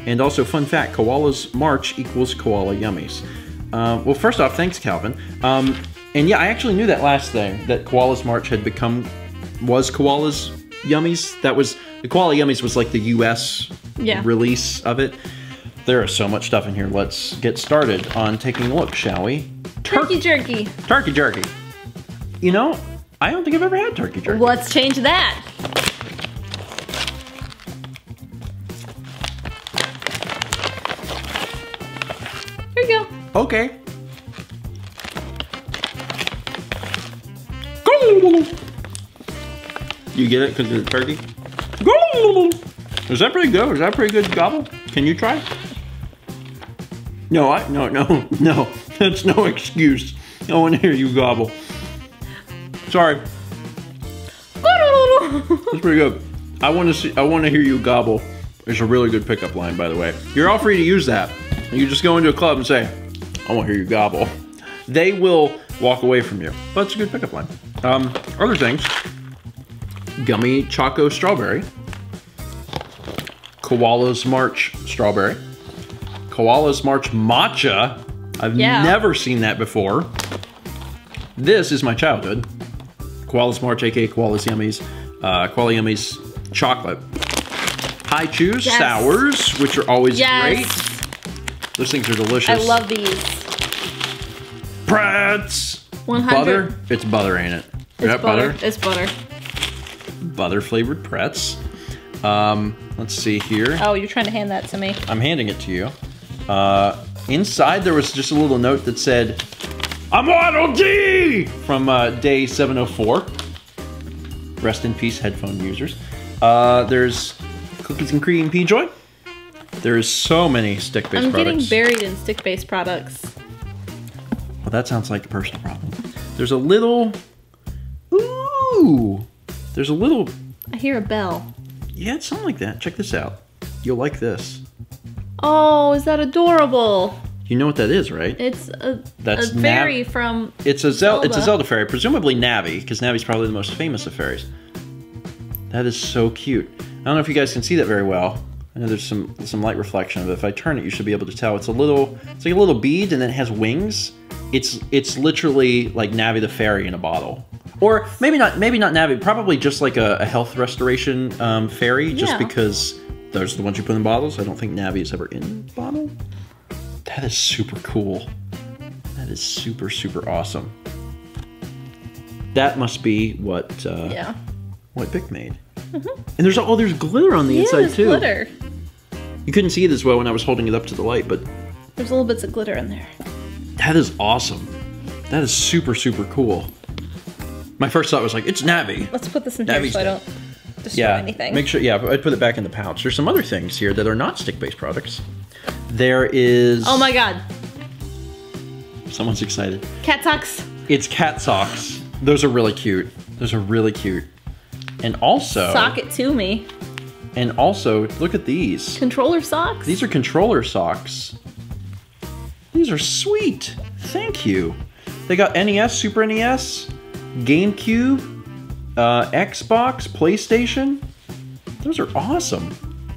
And also, fun fact, Koala's March equals Koala Yummies. Well, first off, thanks, Calvin. And yeah, I actually knew that last thing, that Koala's March was Koala's Yummies. The Koala Yummies was like the US release of it. There is so much stuff in here. Let's get started on taking a look, shall we? Turkey jerky. Turkey jerky. You know, I don't think I've ever had turkey jerky. Let's change that. Here you go. Okay. You get it because of the turkey? Is that pretty good? Is that pretty good gobble? Can you try? No, no. That's no excuse. I want to hear you gobble. Sorry. That's pretty good. I want to hear you gobble. It's a really good pickup line, by the way. You're all free to use that. You just go into a club and say, I want to hear you gobble. They will walk away from you. But it's a good pickup line. Other things. Gummy Choco Strawberry. Koala's March Strawberry. Koala's March Matcha. I've never seen that before. This is my childhood. Koala's March, aka Koala's Yummies. Koala Yummies Chocolate. Hi Chews Sours, which are always great. Those things are delicious. I love these. Pretz. 100. Butter? It's butter, ain't it? It's butter. It's butter. Butter flavored Pretz. Let's see here. Oh, you're trying to hand that to me. I'm handing it to you. Inside there was just a little note that said, I'm Waddle Dee! From day 704. Rest in peace, headphone users. There's cookies and cream P-Joy. There's so many stick-based products. I'm getting buried in stick-based products. Well, that sounds like a personal problem. There's a little... Ooh! There's a little... I hear a bell. Yeah, it's something like that. Check this out. You'll like this. Oh, is that adorable? You know what that is, right? It's a fairy from It's a Zelda fairy, presumably Navi, because Navi's probably the most famous of fairies. That is so cute. I don't know if you guys can see that very well. I know there's some light reflection, but if I turn it, you should be able to tell. It's like a little bead, and then it has wings. It's literally like Navi the fairy in a bottle. Or maybe not Navi, probably just like a health restoration fairy, just Yeah. because those are the ones you put in bottles. I don't think Navi is ever in bottle. That is super cool. That is super, super awesome. That must be what Yeah. what Bic made. And there's glitter on the Yeah, inside there's too. glitter. You couldn't see it as well when I was holding it up to the light, but There's little bits of glitter in there. that is awesome. That is super, super cool. My first thought was like, it's Navi. Let's put this in here Navi's so I dead. don't destroy anything. Make sure, I'd put it back in the pouch. There's some other things here that are not stick-based products. There is... Oh my god. Someone's excited. Cat socks. It's cat socks. Those are really cute. Those are really cute. And also... Sock it to me. And also, look at these. Controller socks? These are controller socks. These are sweet. Thank you. They got NES, Super NES, GameCube, Xbox, PlayStation. Those are awesome.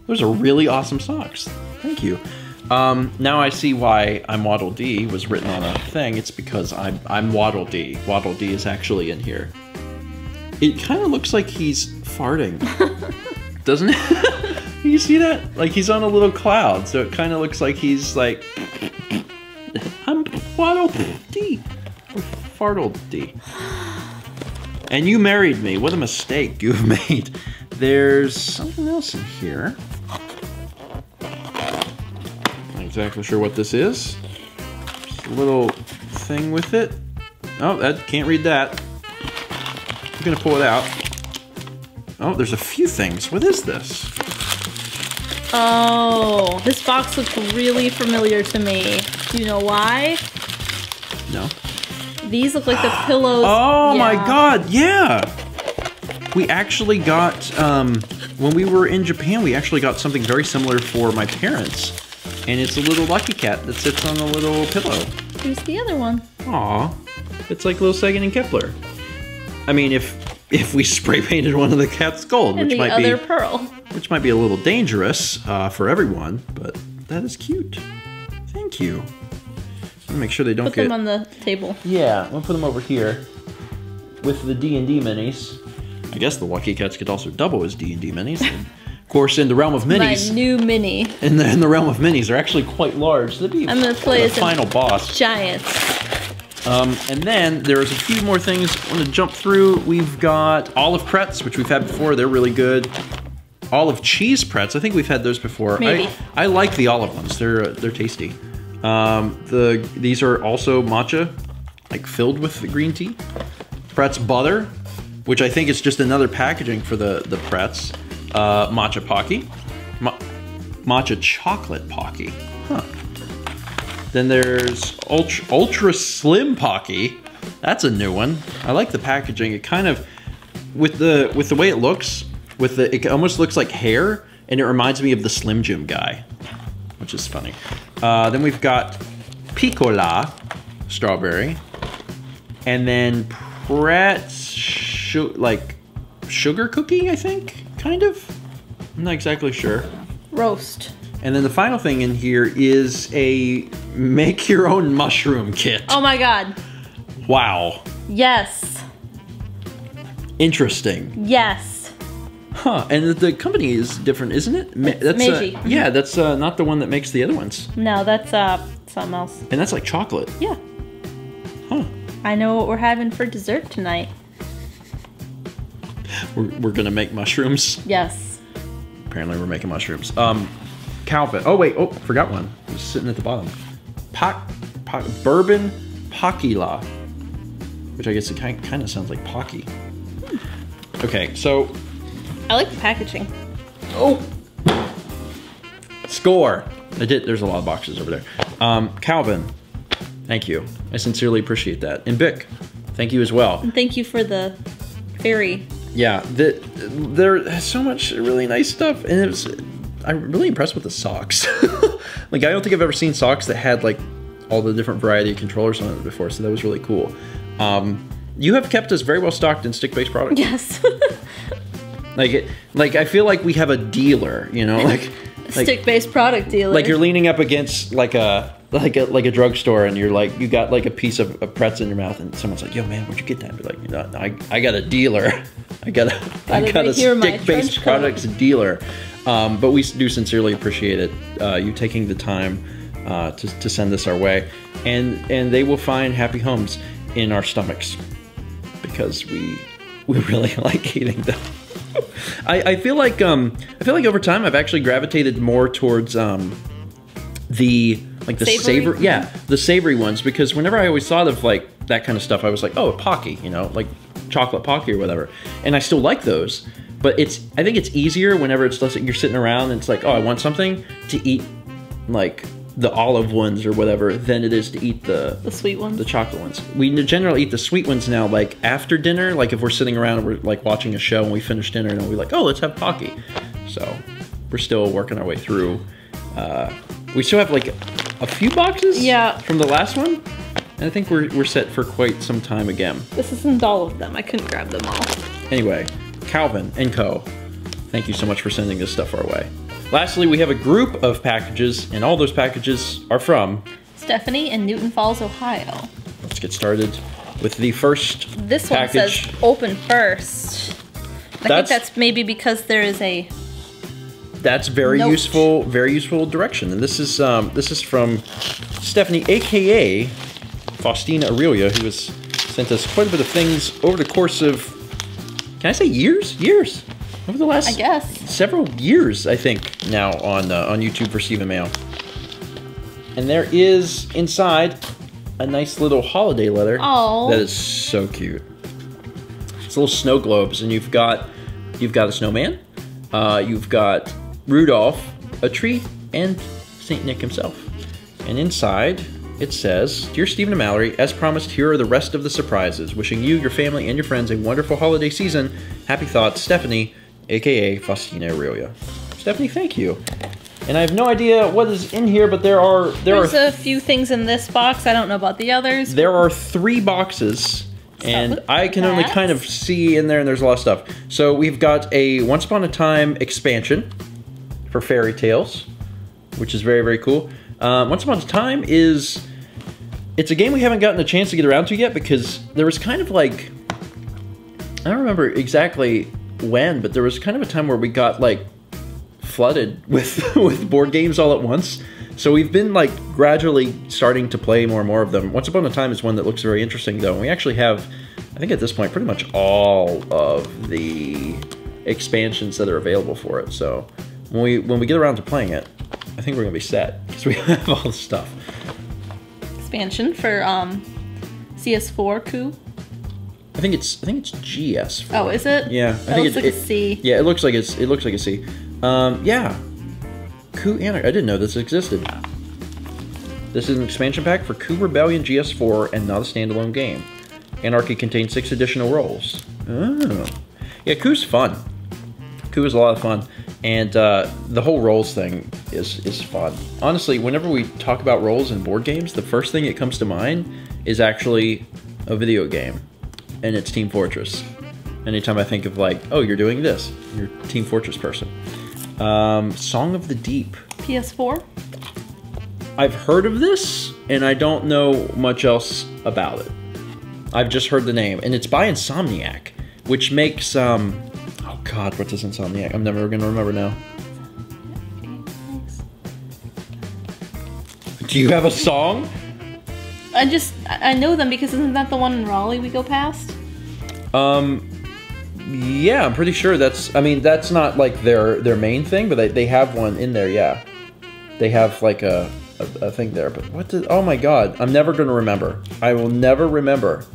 Those are really awesome socks. Thank you. Now I see why I'm Waddle Dee was written on a thing. It's because I'm Waddle Dee. Waddle Dee is actually in here. It kind of looks like he's farting. Doesn't it? You see that? Like he's on a little cloud, so it kind of looks like he's like, I'm Waddle Dee. Or Fartle Dee. And you married me. What a mistake you've made. There's something else in here. Not exactly sure what this is. Just a little thing with it. Oh, that can't read that. I'm gonna pull it out. Oh, there's a few things. What is this? Oh, this box looks really familiar to me. Do you know why? No. These look like the pillows. Oh Yeah. my god, yeah! We actually got, when we were in Japan, we actually got something very similar for my parents. And it's a little Lucky Cat that sits on a little pillow. Here's the other one. Aw, it's like little Sagan and Kepler. I mean, if we spray painted one of the cats gold, And which the might other be pearl. which might be a little dangerous for everyone, but that is cute. Thank you. I'm gonna make sure they don't Put get. them on the table. Yeah, I'm gonna put them over here with the D&D minis. I guess the Lucky Cats could also double as D&D minis. And of course, in the realm of minis, My new mini. in the realm of minis, they're actually quite large. So that'd be I'm gonna play the as a final boss. Giants. And then there's a few more things I want to jump through. We've got olive pretz, which we've had before. They're really good. Olive cheese pretz. I think we've had those before. Maybe. I like the olive ones. They're tasty. These are also matcha, like filled with the green tea. Pretz butter, which I think is just another packaging for the pretz. Matcha Pocky. Matcha chocolate Pocky. Huh. Then there's ultra slim Pocky. That's a new one. I like the packaging. It kind of, with the way it looks, it almost looks like hair, and it reminds me of the Slim Jim guy, which is funny. Then we've got Piccola strawberry, and then Pretz like sugar cookie, I think, kind of. I'm not exactly sure. Roast. And then the final thing in here is a make your own mushroom kit. Oh my god. Wow. Yes. Interesting. Yes. Huh. And the company is different, isn't it? That's Meiji. yeah, that's not the one that makes the other ones. No, that's something else. And that's like chocolate. Yeah. Huh. I know what we're having for dessert tonight. We're gonna make mushrooms. Yes. Apparently we're making mushrooms. Calvin. Oh wait, forgot one. It's sitting at the bottom. Bourbon Pockila. Which I guess it kind of sounds like Pocky. Okay, so I like the packaging. oh, score. There's a lot of boxes over there. Calvin, thank you. I sincerely appreciate that. And Bic, thank you as well. And thank you for the fairy. Yeah, there's so much really nice stuff, and I'm really impressed with the socks. Like, I don't think I've ever seen socks that had like all the different variety of controllers on it before, so that was really cool. You have kept us very well stocked in stick-based products. Yes. Like I feel like we have a dealer, you know, like Stick-based product dealer. Like you're leaning up against like a drugstore, and you're like, you got like a piece of pretzel in your mouth, and someone's like, "Yo, man, where'd you get that?" You're like, no, I got a dealer. I got a stick-based products dealer. But we do sincerely appreciate it. You taking the time to send this our way, and they will find happy homes in our stomachs because we really like eating them. I feel like over time I've actually gravitated more towards the Savory? the savory ones, because whenever I always thought of like that kind of stuff, I was like, oh, a Pocky, like chocolate Pocky or whatever, and I still like those. But I think it's easier whenever you're sitting around and it's like, oh, I want something to eat, like the olive ones or whatever, than it is to eat the sweet ones, the chocolate ones. We generally eat the sweet ones now, like after dinner. Like if we're sitting around and we're like watching a show and we finish dinner and we're like, oh, let's have Pocky. So we're still working our way through. We still have like a few boxes, from the last one, and I think we're set for quite some time again. This isn't all of them. I couldn't grab them all. Anyway, Calvin & Co., thank you so much for sending this stuff our way. Lastly, we have a group of packages, and all those packages are from Stephanie in Newton Falls, Ohio. Let's get started with the first This one package. says open first. I think that's maybe because there is a That's very note. very useful direction. And this is from Stephanie, aka Faustina Aurelia, who has sent us quite a bit of things over the course of, can I say years? Years. Over the last, I guess, several years, I think, now on YouTube for Stephen Mayo. And there is inside a nice little holiday letter. Oh, that is so cute. It's little snow globes, and you've got a snowman, you've got Rudolph, a tree, and Saint Nick himself. And inside it says, "Dear Stephen and Mallory, as promised, here are the rest of the surprises. Wishing you, your family, and your friends a wonderful holiday season. Happy thoughts, Stephanie, aka Faustina Aurelia." Stephanie, thank you. And I have no idea what is in here, but there's a few things in this box. I don't know about the others. There are 3 boxes, and I can only kind of see in there, and there's a lot of stuff. So we've got a Once Upon a Time expansion for Fairy Tales, which is very, very cool. Once Upon a Time it's a game we haven't gotten a chance to get around to yet, because there was kind of like, I don't remember exactly when, but there was kind of a time where we got like flooded with board games all at once. So we've been like gradually starting to play more and more of them. Once Upon a Time is one that looks very interesting though. And we actually have, I think at this point, pretty much all of the expansions that are available for it. So when we get around to playing it, I think we're gonna be set because we have all the stuff. Expansion for CS4 Coup. I think it's GS4. Oh, is it? Yeah, I think looks like a C. Yeah, it looks like a C. Yeah. Coup Anarchy. I didn't know this existed. This is an expansion pack for Coup Rebellion GS4 and not a standalone game. Anarchy contains 6 additional roles. Oh. Yeah, Coup's fun. Coup is a lot of fun. And the whole roles thing is fun. Honestly, whenever we talk about roles in board games, the first thing that comes to mind is actually a video game. And it's Team Fortress. Anytime I think of like, oh, you're doing this, you're a Team Fortress person. Song of the Deep. PS4? I've heard of this, and I don't know much else about it. I've just heard the name, and it's by Insomniac, which makes, oh god, what does Insomniac? I'm never gonna remember now. Do you have a song? I know them because isn't that the one in Raleigh we go past? Yeah, I'm pretty sure that's not like their main thing, but they have one in there, yeah. They have like a thing there, but oh my god, I'm never gonna remember. I will never remember.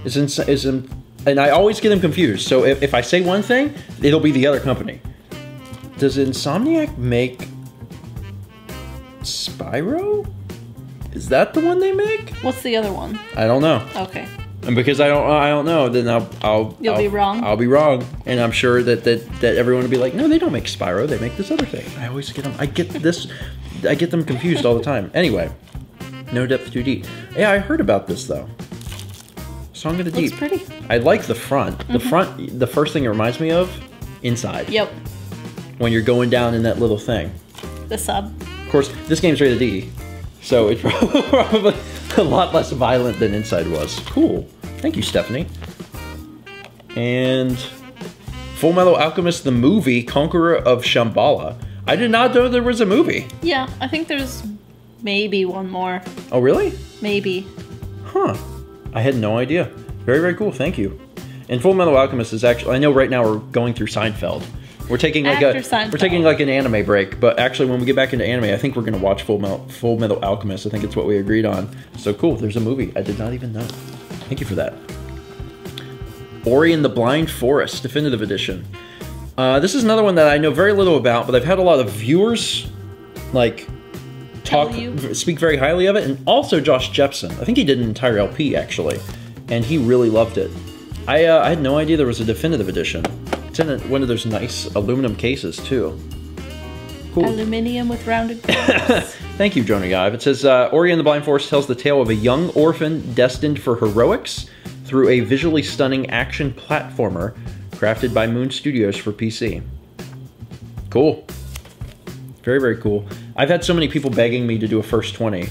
And I always get them confused, so if I say one thing, it'll be the other company. Does Insomniac make Spyro? Is that the one they make? What's the other one? I don't know. Okay. And because I don't know, then I'll be wrong. I'll be wrong, and I'm sure that everyone will be like, no, they don't make Spyro. They make this other thing. I always get them. I get them confused all the time. Anyway, No Depth Too Deep. Yeah, I heard about this though. Song of the Deep. Looks pretty. I like the front. Mm-hmm. The first thing it reminds me of, Inside. Yep. When you're going down in that little thing. the sub. Of course, this game's rated E, so it's probably a lot less violent than Inside was. Cool. Thank you, Stephanie. And Full Metal Alchemist, the movie, Conqueror of Shambhala. I did not know there was a movie. Yeah, I think there's maybe one more. Oh, really? Maybe. Huh. I had no idea. Very, very cool. Thank you. And Full Metal Alchemist is actually, I know right now we're going through Seinfeld. We're taking like Seinfeld. We're taking like an anime break, but actually when we get back into anime, I think we're going to watch Full Metal Alchemist. I think it's what we agreed on. So cool. There's a movie. I did not even know. Thank you for that. Ori and the Blind Forest Definitive Edition. This is another one that I know very little about, but I've had a lot of viewers like speak very highly of it, and also Josh Jepson. I think he did an entire LP actually, and he really loved it. I had no idea there was a definitive edition. It's in one of those nice aluminum cases too. Cool. Aluminium with rounded corners. Thank you, Jonah Ive. It says, Ori and the Blind Forest tells the tale of a young orphan destined for heroics through a visually stunning action platformer crafted by Moon Studios for PC. Cool. Very, very cool. I've had so many people begging me to do a first 20.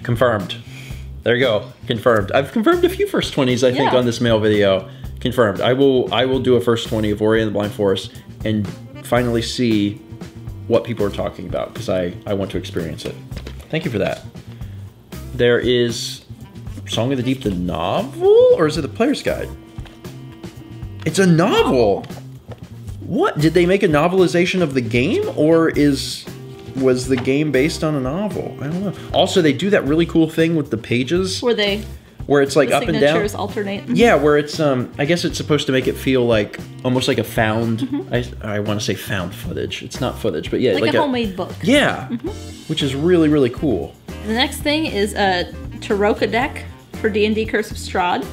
Confirmed. There you go. Confirmed. I've confirmed a few first 20s, I think, on this mail video. Confirmed. I will do a first 20 of Ori and the Blind Forest and finally see what people are talking about, because I want to experience it. Thank you for that. There is Song of the Deep, the novel? Or is it the player's guide? It's a novel! What? Did they make a novelization of the game? Or was the game based on a novel? I don't know. Also, they do that really cool thing with the pages. Where it's like up and down. Signatures alternate. Yeah, where it's, I guess it's supposed to make it feel like, almost like a found, I want to say found footage. It's not footage, but yeah. Like a homemade book. Yeah, which is really, really cool. The next thing is a Tarokka deck for D&D Curse of Strahd.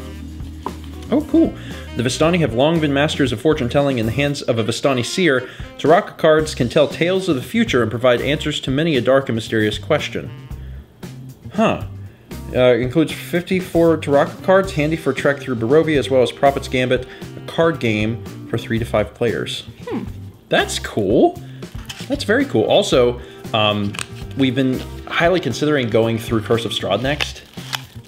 Oh, cool. The Vistani have long been masters of fortune-telling in the hands of a Vistani seer. Tarokka cards can tell tales of the future and provide answers to many a dark and mysterious question. Huh. Includes 54 Tarokka cards, handy for a trek through Barovia, as well as Prophet's Gambit, a card game for 3 to 5 players. That's cool. That's very cool. Also, we've been highly considering going through Curse of Strahd next.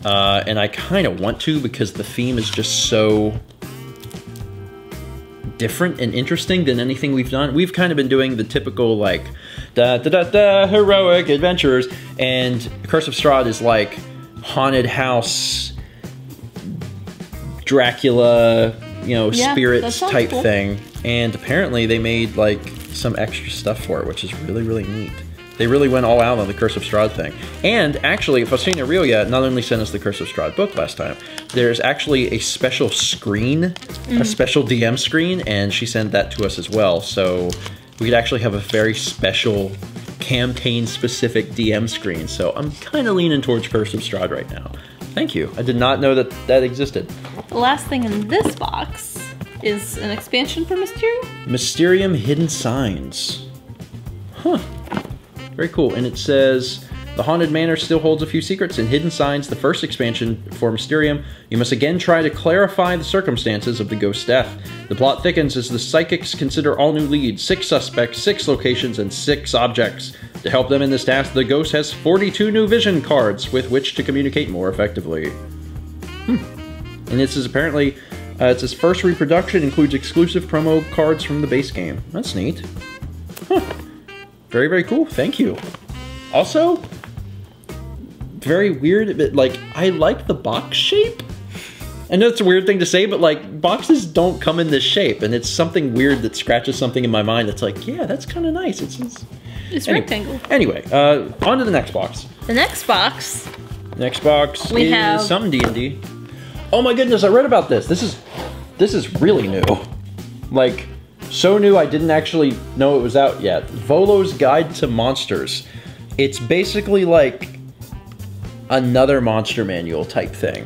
And I kind of want to, because the theme is just so different and interesting than anything we've done. We've kind of been doing the typical, like, da-da-da-da, heroic adventures, and Curse of Strahd is like haunted house, Dracula, you know, spirits type thing. And apparently they made like some extra stuff for it, which is really, really neat. They really went all out on the Curse of Strahd thing. And actually, Faustina Aurelia not only sent us the Curse of Strahd book last time, there's actually a special screen, a special DM screen, and she sent that to us as well. So we could actually have a very special campaign-specific DM screen. So I'm kind of leaning towards Curse of Strahd right now. Thank you. I did not know that that existed. The last thing in this box is an expansion for Mysterium. Mysterium Hidden Signs. Huh. Very cool. And it says, the Haunted Manor still holds a few secrets. In Hidden Signs, the first expansion for Mysterium, you must again try to clarify the circumstances of the ghost's death. The plot thickens as the psychics consider all new leads, 6 suspects, 6 locations, and 6 objects. To help them in this task, the ghost has 42 new vision cards with which to communicate more effectively. And this is apparently, it's its first reproduction, includes exclusive promo cards from the base game. That's neat. Huh. Very, very cool. Thank you. Also, very weird, but like, I like the box shape. I know it's a weird thing to say, but like, boxes don't come in this shape, and it's something weird that scratches something in my mind that's like, yeah, that's kind of nice. It's rectangle. Anyway, on to the next box. The next box. Next box is some D&D. Oh my goodness, I read about this. This is really new. Like, so new I didn't actually know it was out yet. Volo's Guide to Monsters. It's basically like another monster manual type thing.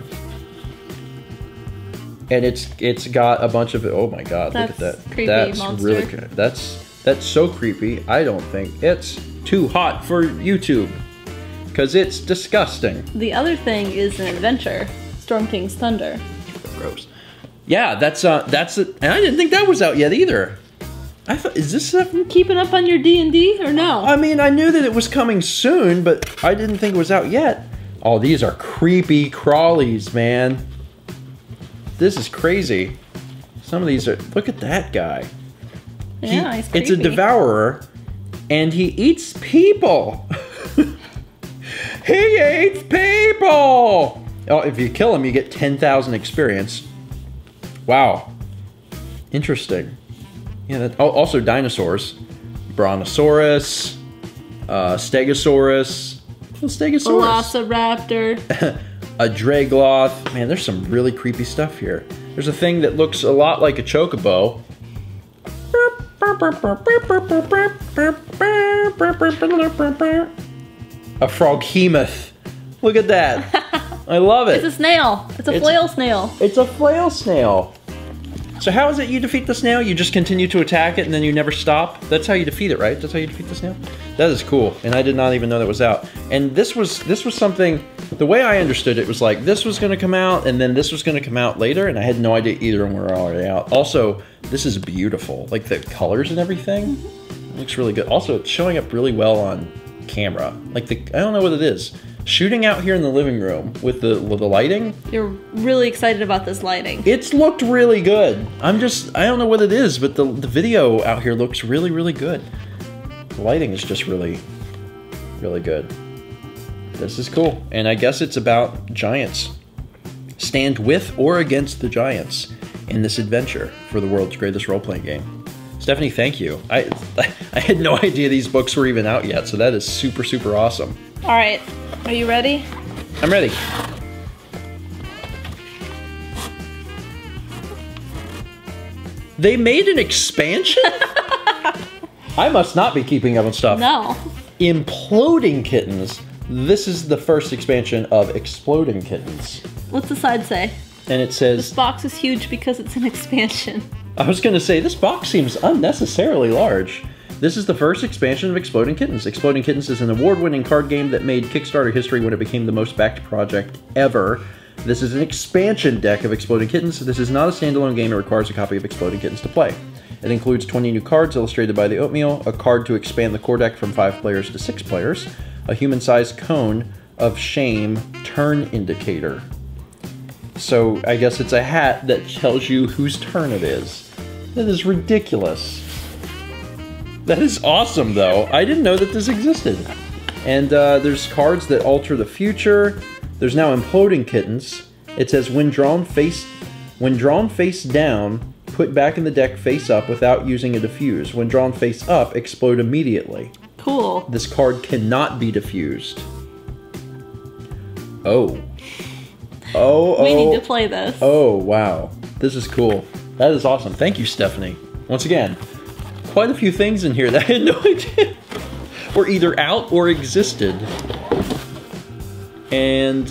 And it's got a bunch of, oh my god, look at that. Creepy that's monster. Really good. That's so creepy. I don't think it's too hot for YouTube, because it's disgusting. The other thing is an adventure, Storm King's Thunder. Gross. Yeah, that's it. And I didn't think that was out yet either. I thought, is this stuff? You keeping up on your D&D or no? I mean, I knew that it was coming soon, but I didn't think it was out yet. Oh, these are creepy crawlies, man. This is crazy. Some of these are, look at that guy. Yeah, he's creepy. It's a devourer, and he eats people. He eats people! Oh, if you kill him, you get 10,000 experience. Wow. Interesting. Yeah, that, oh, also dinosaurs. Brontosaurus, Stegosaurus, Velociraptor. a Dragloth. Man, there's some really creepy stuff here. There's a thing that looks a lot like a chocobo. A froghemoth. Look at that. I love it. It's a snail. It's a flail snail. It's a flail snail. So how is it you defeat the snail? You just continue to attack it and then you never stop? That's how you defeat it, right? That's how you defeat the snail? That is cool, and I did not even know that was out. And this was something, the way I understood it was like this was gonna come out and then this was gonna come out later, and I had no idea either of them were already out. Also, this is beautiful. Like the colors and everything, it looks really good. Also, it's showing up really well on camera. Like I don't know what it is. Shooting out here in the living room with the lighting. You're really excited about this lighting. It's looked really good. I don't know what it is, but the video out here looks really, really good. The lighting is just really, really good. This is cool. And I guess it's about giants. Stand with or against the giants in this adventure for the world's greatest role-playing game. Stephanie, thank you. I had no idea these books were even out yet, so that is super, super awesome. All right. Are you ready? I'm ready. They made an expansion? I must not be keeping up on stuff. No. Imploding Kittens. This is the first expansion of Exploding Kittens. What's the side say? And it says... This box is huge because it's an expansion. I was going to say, this box seems unnecessarily large. This is the first expansion of Exploding Kittens. Exploding Kittens is an award-winning card game that made Kickstarter history when it became the most backed project ever. This is an expansion deck of Exploding Kittens. This is not a standalone game. It requires a copy of Exploding Kittens to play. It includes 20 new cards illustrated by the Oatmeal, a card to expand the core deck from 5 players to 6 players, a human-sized cone of shame turn indicator. So I guess it's a hat that tells you whose turn it is. That is ridiculous. That is awesome, though. I didn't know that this existed. And there's cards that alter the future. There's now Imploding Kittens. It says, when drawn face down, put back in the deck face up without using a diffuse. When drawn face up, explode immediately. Cool. This card cannot be diffused. Oh. We need to play this. Oh, wow. This is cool. That is awesome. Thank you, Stephanie. Once again, quite a few things in here that I had no idea were either out or existed. And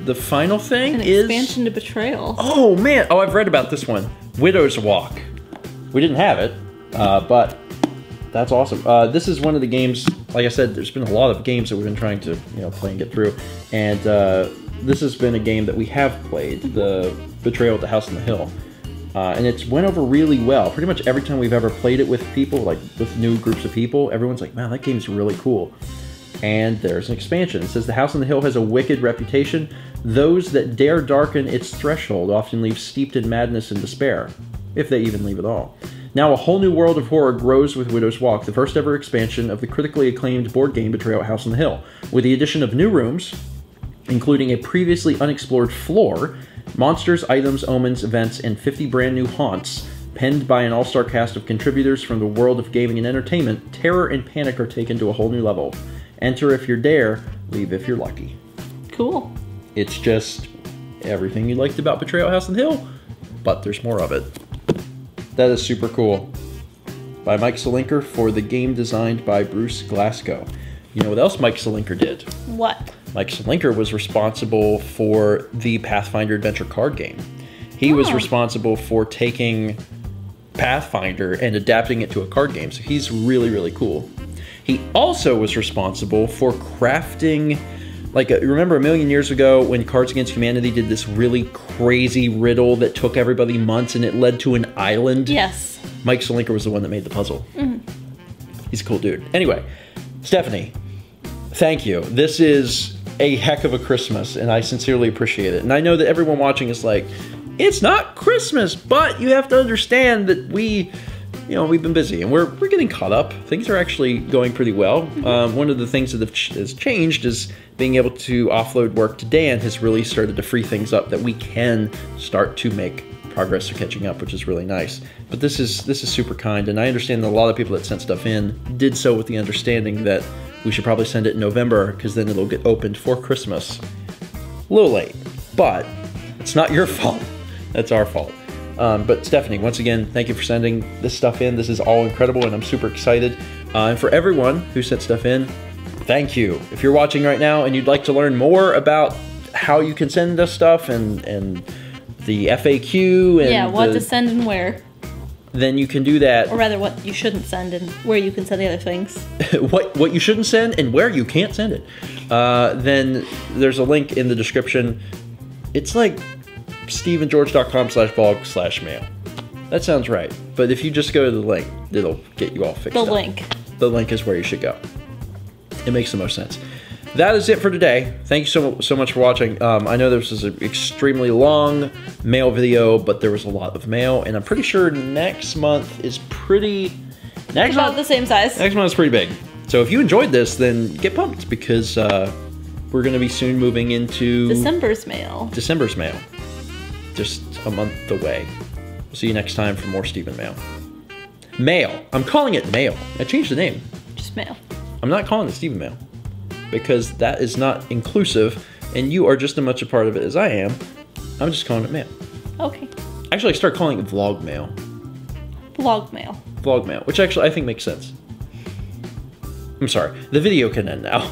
the final thing is... Expansion to Betrayal. Oh, man. Oh, I've read about this one. Widow's Walk. We didn't have it, but that's awesome. This is one of the games, like I said, there's been a lot of games that we've been trying to play and get through. And this has been a game that we have played, the Betrayal at the House on the Hill. And it's went over really well. Pretty much every time we've ever played it with people, like with new groups of people, everyone's like, man, that game's really cool. And there's an expansion. It says, the House on the Hill has a wicked reputation. Those that dare darken its threshold often leave steeped in madness and despair, if they even leave at all. Now a whole new world of horror grows with Widow's Walk, the first ever expansion of the critically acclaimed board game Betrayal at House on the Hill. With the addition of new rooms, including a previously unexplored floor, monsters, items, omens, events, and 50 brand new haunts, penned by an all-star cast of contributors from the world of gaming and entertainment, terror and panic are taken to a whole new level. Enter if you're dare, leave if you're lucky. Cool. It's just everything you liked about Betrayal at House on the Hill, but there's more of it. That is super cool. By Mike Selinker for the game designed by Bruce Glasgow. You know what else Mike Selinker did? What? Mike Selinker was responsible for the Pathfinder adventure card game. He was responsible for taking Pathfinder and adapting it to a card game, so he's really, really cool. He also was responsible for crafting, like, remember a million years ago when Cards Against Humanity did this really crazy riddle that took everybody months and it led to an island? Yes. Mike Solinker was the one that made the puzzle. He's a cool dude. Anyway, Stephanie, thank you. This is a heck of a Christmas, and I sincerely appreciate it. And I know that everyone watching is like, it's not Christmas, but you have to understand that we've been busy, and we're getting caught up. Things are actually going pretty well. One of the things that has changed is being able to offload work to Dan has really started to free things up that we can start to make progress to catching up, which is really nice. But this is super kind, and I understand that a lot of people that sent stuff in did so with the understanding that we should probably send it in November, because then it'll get opened for Christmas. A little late, but it's not your fault. That's our fault. But Stephanie, once again, thank you for sending this stuff in. This is all incredible, and I'm super excited. And for everyone who sent stuff in, thank you. If you're watching right now and you'd like to learn more about how you can send us stuff and the FAQ and what to send and where, then you can do that. Or rather, what you shouldn't send and where you can send the other things. what you shouldn't send and where you can't send it. Then there's a link in the description. It's like steveandgeorge.com/blog/mail. That sounds right. But if you just go to the link, it'll get you all fixed up. The link is where you should go. It makes the most sense. That is it for today. Thank you so much for watching. I know this was an extremely long mail video, but there was a lot of mail, and I'm pretty sure next month is about the same size. Next month is pretty big. So if you enjoyed this, then get pumped, because we're going to be soon moving into December's mail. Just a month away. We'll see you next time for more Stephen Mail. Mail. I'm calling it Mail. I changed the name. Just Mail. I'm not calling it Stephen Mail, because that is not inclusive, and you are just as much a part of it as I am. I'm just calling it Mail. Okay. Actually, I start calling it Vlog Mail. Vlog Mail. Vlog Mail, which actually I think makes sense. I'm sorry. The video can end now.